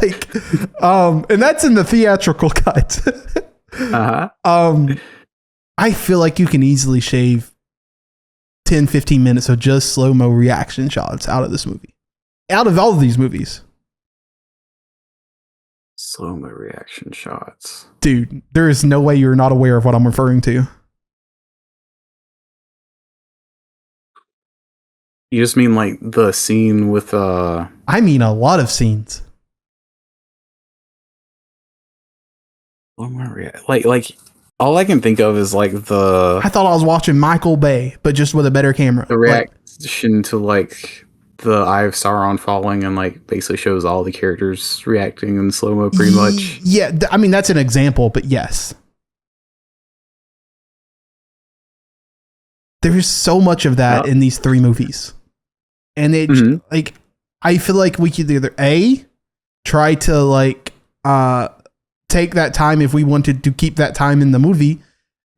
Like, and that's in the theatrical cut. I feel like you can easily shave 10-15 minutes of just slow-mo reaction shots out of this movie, out of all of these movies. Slow-mo reaction shots. Dude, there is no way you're not aware of what I'm referring to. You just mean, like, the scene with I mean a lot of scenes. Like all I can think of is, like, I thought I was watching Michael Bay, but just with a better camera. The reaction to, like, the Eye of Sauron falling, and, like, basically shows all the characters reacting in slow-mo pretty much. Yeah, I mean, that's an example, but yes. There's so much of that in these 3 movies. And it, like, I feel like we could either try to, like, take that time if we wanted to keep that time in the movie,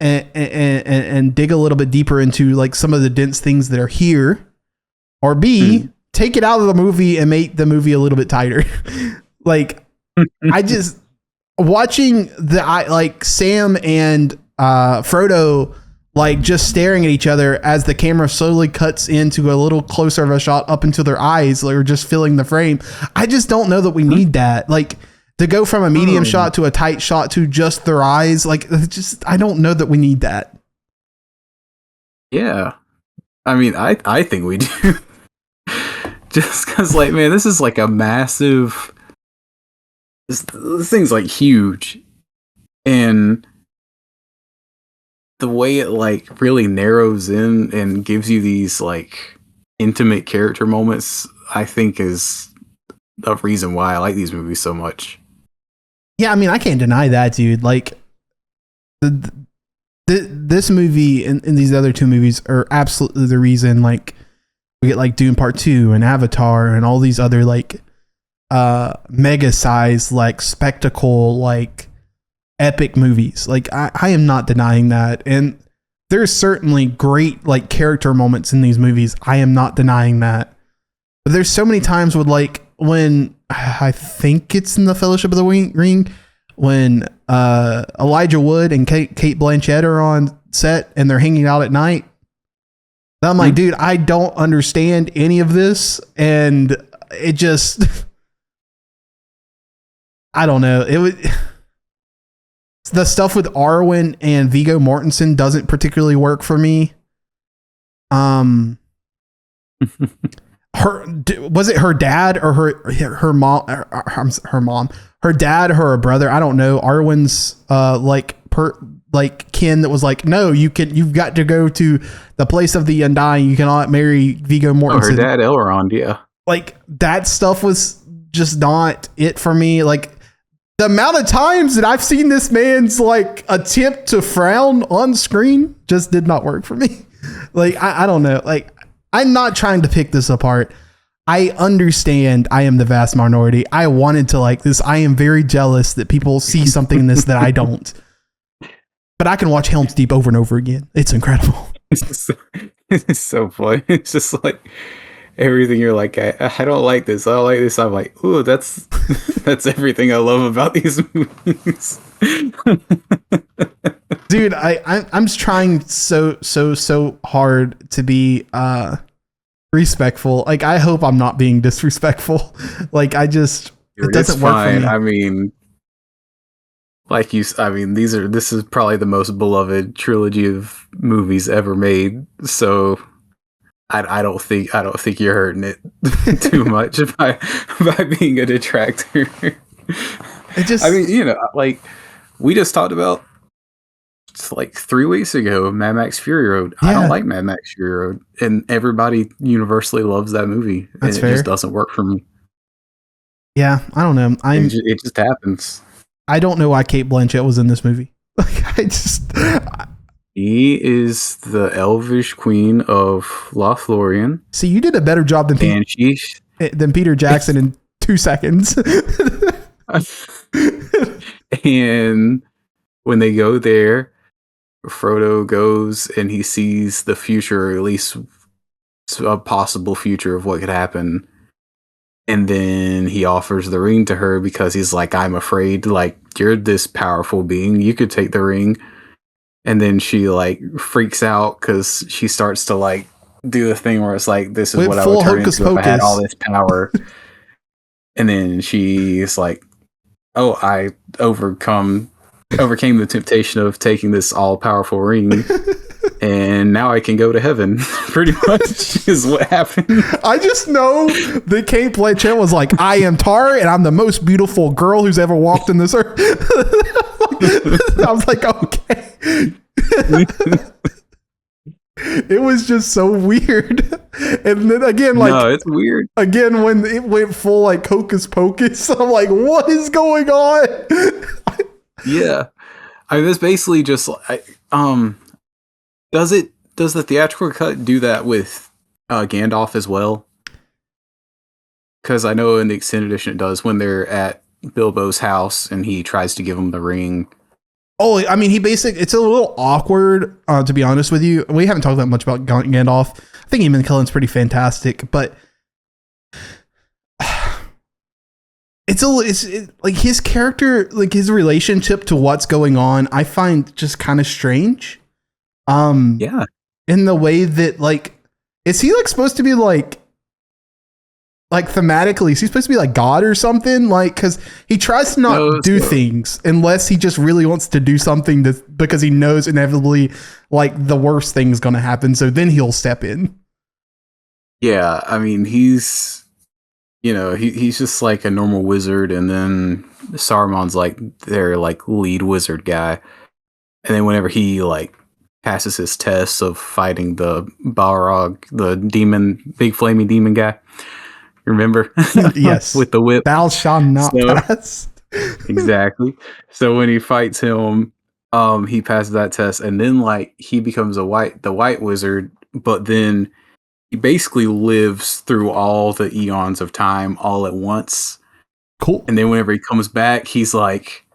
and dig a little bit deeper into, like, some of the dense things that are here, or B, take it out of the movie and make the movie a little bit tighter. Like, I just watching like Sam and Frodo, like just staring at each other as the camera slowly cuts into a little closer of a shot up into their eyes, or just filling the frame. I just don't know that we need that. Like to go from a medium shot to a tight shot to just their eyes. Like I don't know that we need that. Yeah. I mean, I think we do. Just because, like, man, this is like a massive... This thing's like huge. And the way it like really narrows in and gives you these like intimate character moments, I think is a reason why I like these movies so much. Yeah, I mean, I can't deny that, dude. Like, this movie and these other two movies are absolutely the reason, like, we get, like, Dune Part 2 and Avatar and all these other, like, mega size, like, spectacle, like, epic movies. Like, I am not denying that. And there's certainly great, like, character moments in these movies. I am not denying that. But there's so many times with, like, when I think it's in the Fellowship of the Ring, when Elijah Wood and Kate Blanchett are on set and they're hanging out at night. I'm like, dude, I don't understand any of this, and it just, I don't know. It would. The stuff with Arwen and Viggo Mortensen doesn't particularly work for me. Was it her dad or her mom? Her mom, her dad, or her brother? I don't know. Arwen's kin that was like, no, you've got to go to the place of the undying. You cannot marry Viggo Mortensen. Oh, her dad, Elrond, yeah. Like that stuff was just not it for me. Like the amount of times that I've seen this man's like attempt to frown on screen just did not work for me. Like I don't know. Like I'm not trying to pick this apart. I understand I am the vast minority. I wanted to like this. I am very jealous that people see something in this that I don't. But I can watch Helm's Deep over and over again. It's incredible. It's so funny. It's just like everything you're like, I don't like this. I don't like this. I'm like, ooh, that's everything I love about these movies. Dude, I'm just trying so hard to be respectful. Like I hope I'm not being disrespectful. Like I just it doesn't work for me. I mean, like this is probably the most beloved trilogy of movies ever made. So I don't think you're hurting it too much by being a detractor. It just, I mean, you know, like we just talked about like 3 weeks ago, Mad Max Fury Road. Yeah. I don't like Mad Max Fury Road, and everybody universally loves that movie. That's and fair. It just doesn't work for me. Yeah, I don't know. It just happens. I don't know why Kate Blanchett was in this movie. Like He is the elvish queen of Lothlorien. See, you did a better job than Peter Jackson in 2 seconds. And when they go there, Frodo goes and he sees the future, or at least a possible future of what could happen. And then he offers the ring to her because he's like, I'm afraid, like, you're this powerful being. You could take the ring. And then she, like, freaks out because she starts to, like, do the thing where it's like, this is what I would turn into if I had all this power. And then she's like, oh, I overcame the temptation of taking this all-powerful ring. And now I can go to heaven, pretty much is what happened. I just know that Kate Blanchett was like, I am Tara, and I'm the most beautiful girl who's ever walked in this earth. I was like, okay. It was just so weird. And then again, like, no, it's weird. Again, when it went full like hocus pocus, I'm like, what is going on? Yeah. I mean, it's basically just like, does the theatrical cut do that with Gandalf as well? Because I know in the extended edition it does when they're at Bilbo's house and he tries to give him the ring. Oh, I mean, it's a little awkward, to be honest with you. We haven't talked that much about Gandalf. I think Ian McKellen's pretty fantastic, but it's like his character, like his relationship to what's going on, I find just kind of strange. Yeah. In the way that, like, is he like supposed to be like thematically, is he supposed to be like God or something? Like, because he tries to not do things unless he just really wants to do something because he knows inevitably like the worst thing's going to happen. So then he'll step in. Yeah, I mean, he's just like a normal wizard, and then Saruman's like their like lead wizard guy. And then whenever he like passes his test of fighting the Balrog, the demon, big flaming demon guy, remember? Yes. With the whip. Thou shalt not pass. Exactly. So when he fights him, he passes that test, and then like he becomes the white wizard, but then he basically lives through all the eons of time all at once. Cool. And then whenever he comes back, he's like,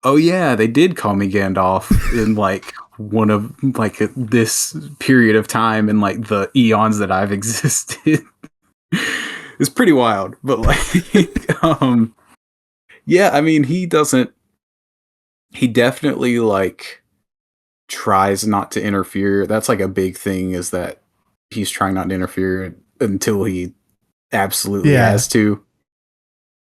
"Oh yeah, they did call me Gandalf in like one of like this period of time and like the eons that I've existed." It's pretty wild, but like, yeah, I mean, he definitely like tries not to interfere. That's like a big thing, is that he's trying not to interfere until he absolutely has to,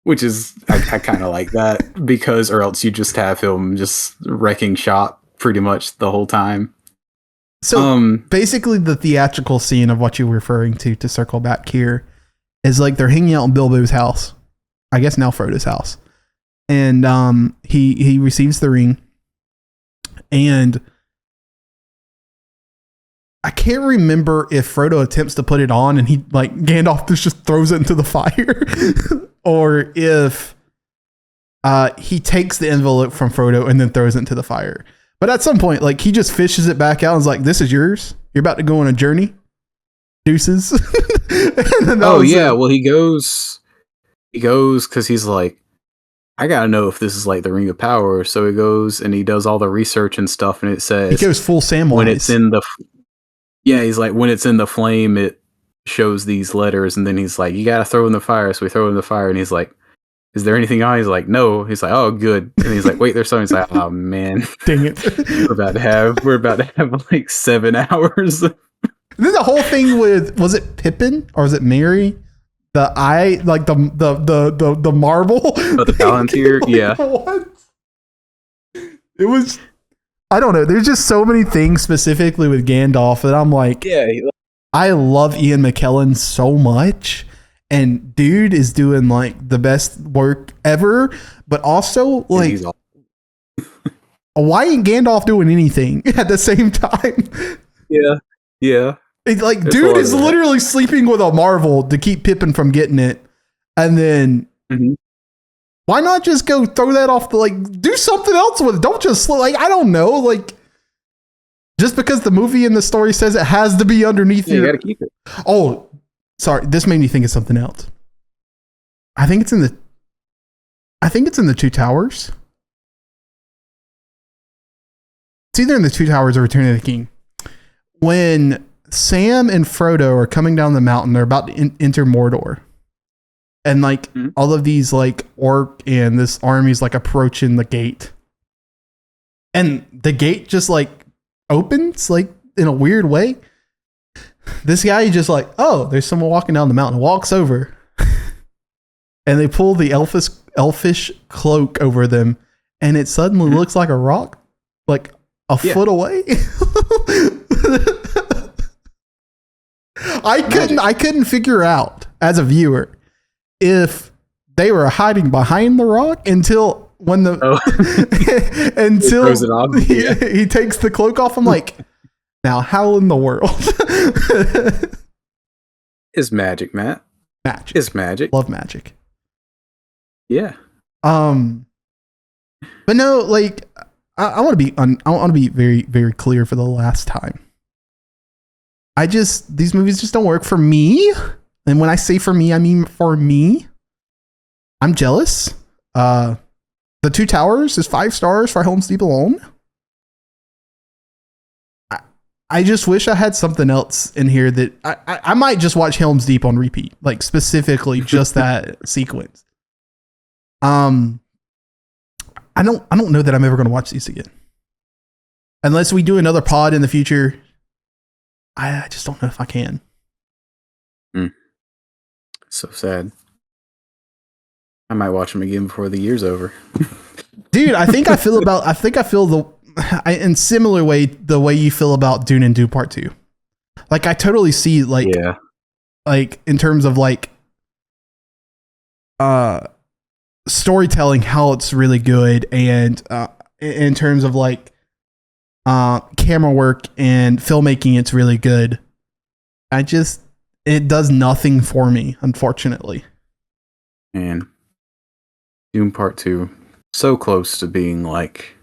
which is, I kind of like that, because, or else you just have him just wrecking shop pretty much the whole time. So basically the theatrical scene of what you're referring to circle back here, is like they're hanging out in Bilbo's house, I guess now Frodo's house. And he receives the ring, and I can't remember if Frodo attempts to put it on and he like Gandalf just throws it into the fire, or if he takes the envelope from Frodo and then throws it into the fire. But at some point, like, he just fishes it back out and is like, "This is yours. You're about to go on a journey. Deuces." Oh yeah, well he goes because he's like, I gotta know if this is like the Ring of Power. So he goes and he does all the research and stuff, and it says he goes full Samwise. When it's in the he's like, when it's in the flame, it shows these letters, and then he's like, you gotta throw in the fire. So we throw it in the fire, and he's like, is there anything on? He's like, no. He's like, oh, good. And he's like, wait, there's something. He's like, oh man, dang it, we're about to have like 7 hours. Then the whole thing with, was it Pippin or was it Merry? The eye, like the marble. Oh, the Palantir, yeah. What? It was, I don't know. There's just so many things specifically with Gandalf that I'm like, I love Ian McKellen so much, and dude is doing like the best work ever. But also, like, why ain't Gandalf doing anything at the same time? Yeah. Like, dude is literally sleeping with a marvel to keep Pippin from getting it. And then why not just go throw that off do something else with it? Don't just, like, I don't know, like, just because the movie and the story says it has to be underneath you gotta keep it. Oh, sorry, this made me think of something else. I think it's in the Two Towers. It's either in the Two Towers or Return of the King. When Sam and Frodo are coming down the mountain, they're about to enter Mordor, and like all of these like orc and this army's like approaching the gate, and the gate just like opens like in a weird way. This guy just like, oh, there's someone walking down the mountain, walks over, and they pull the elfish cloak over them, and it suddenly looks like a rock, like a foot away. I couldn't figure out as a viewer if they were hiding behind the rock until when he takes the cloak off. I'm like, now how in the world? It's magic, Matt. Magic. It's magic. Love magic. Yeah. But no, like, I want to be very, very clear for the last time. These movies just don't work for me. And when I say for me, I mean for me. I'm jealous. The Two Towers is 5 stars for Helm's Deep alone. I just wish I had something else in here that I might just watch Helm's Deep on repeat, like specifically just that sequence. I don't know that I'm ever going to watch these again. unless we do another pod in the future, I just don't know if I can. So sad. I might watch them again before the year's over. Dude, I think I feel in similar way the way you feel about Dune and Dune Part 2. Like I totally see like in terms of like storytelling how it's really good, and in terms of like camera work and filmmaking it's really good. It does nothing for me, unfortunately. And Dune Part 2, so close to being like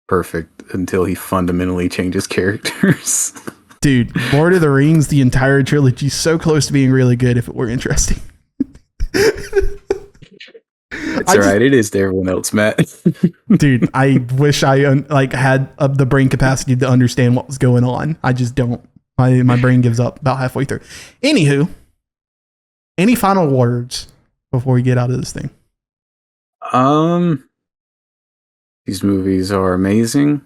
perfect until he fundamentally changes characters. Dude, Lord of the Rings, the entire trilogy, so close to being really good if it were interesting. It's alright, it is to everyone else, Matt. Dude, I wish I had the brain capacity to understand what was going on. I just don't. My brain gives up about halfway through. Anywho, any final words before we get out of this thing? These movies are amazing.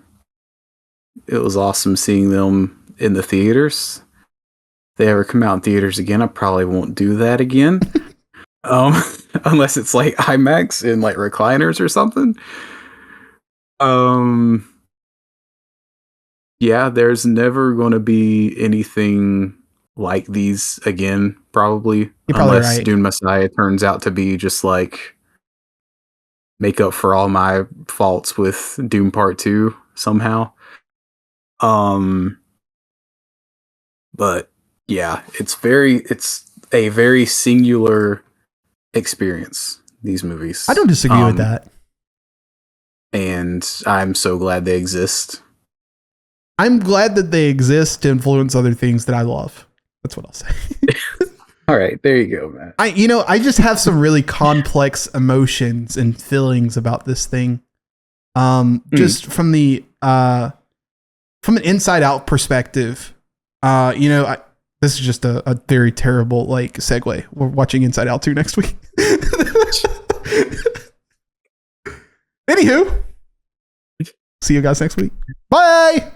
It was awesome seeing them in the theaters. If they ever come out in theaters again, I probably won't do that again. Unless it's like IMAX and like recliners or something. Yeah, there's never going to be anything like these again, probably. Unless right. Dune Messiah turns out to be just like make up for all my faults with Dune Part 2 somehow. But yeah, it's a very singular experience, these movies. I don't disagree with that. And I'm so glad they exist. I'm glad that they exist to influence other things that I love. That's what I'll say. All right, there you go, man. I just have some really complex emotions and feelings about this thing. Just from the from an inside out perspective. This is just a very terrible like segue. We're watching Inside Out 2 next week. Anywho, see you guys next week. Bye.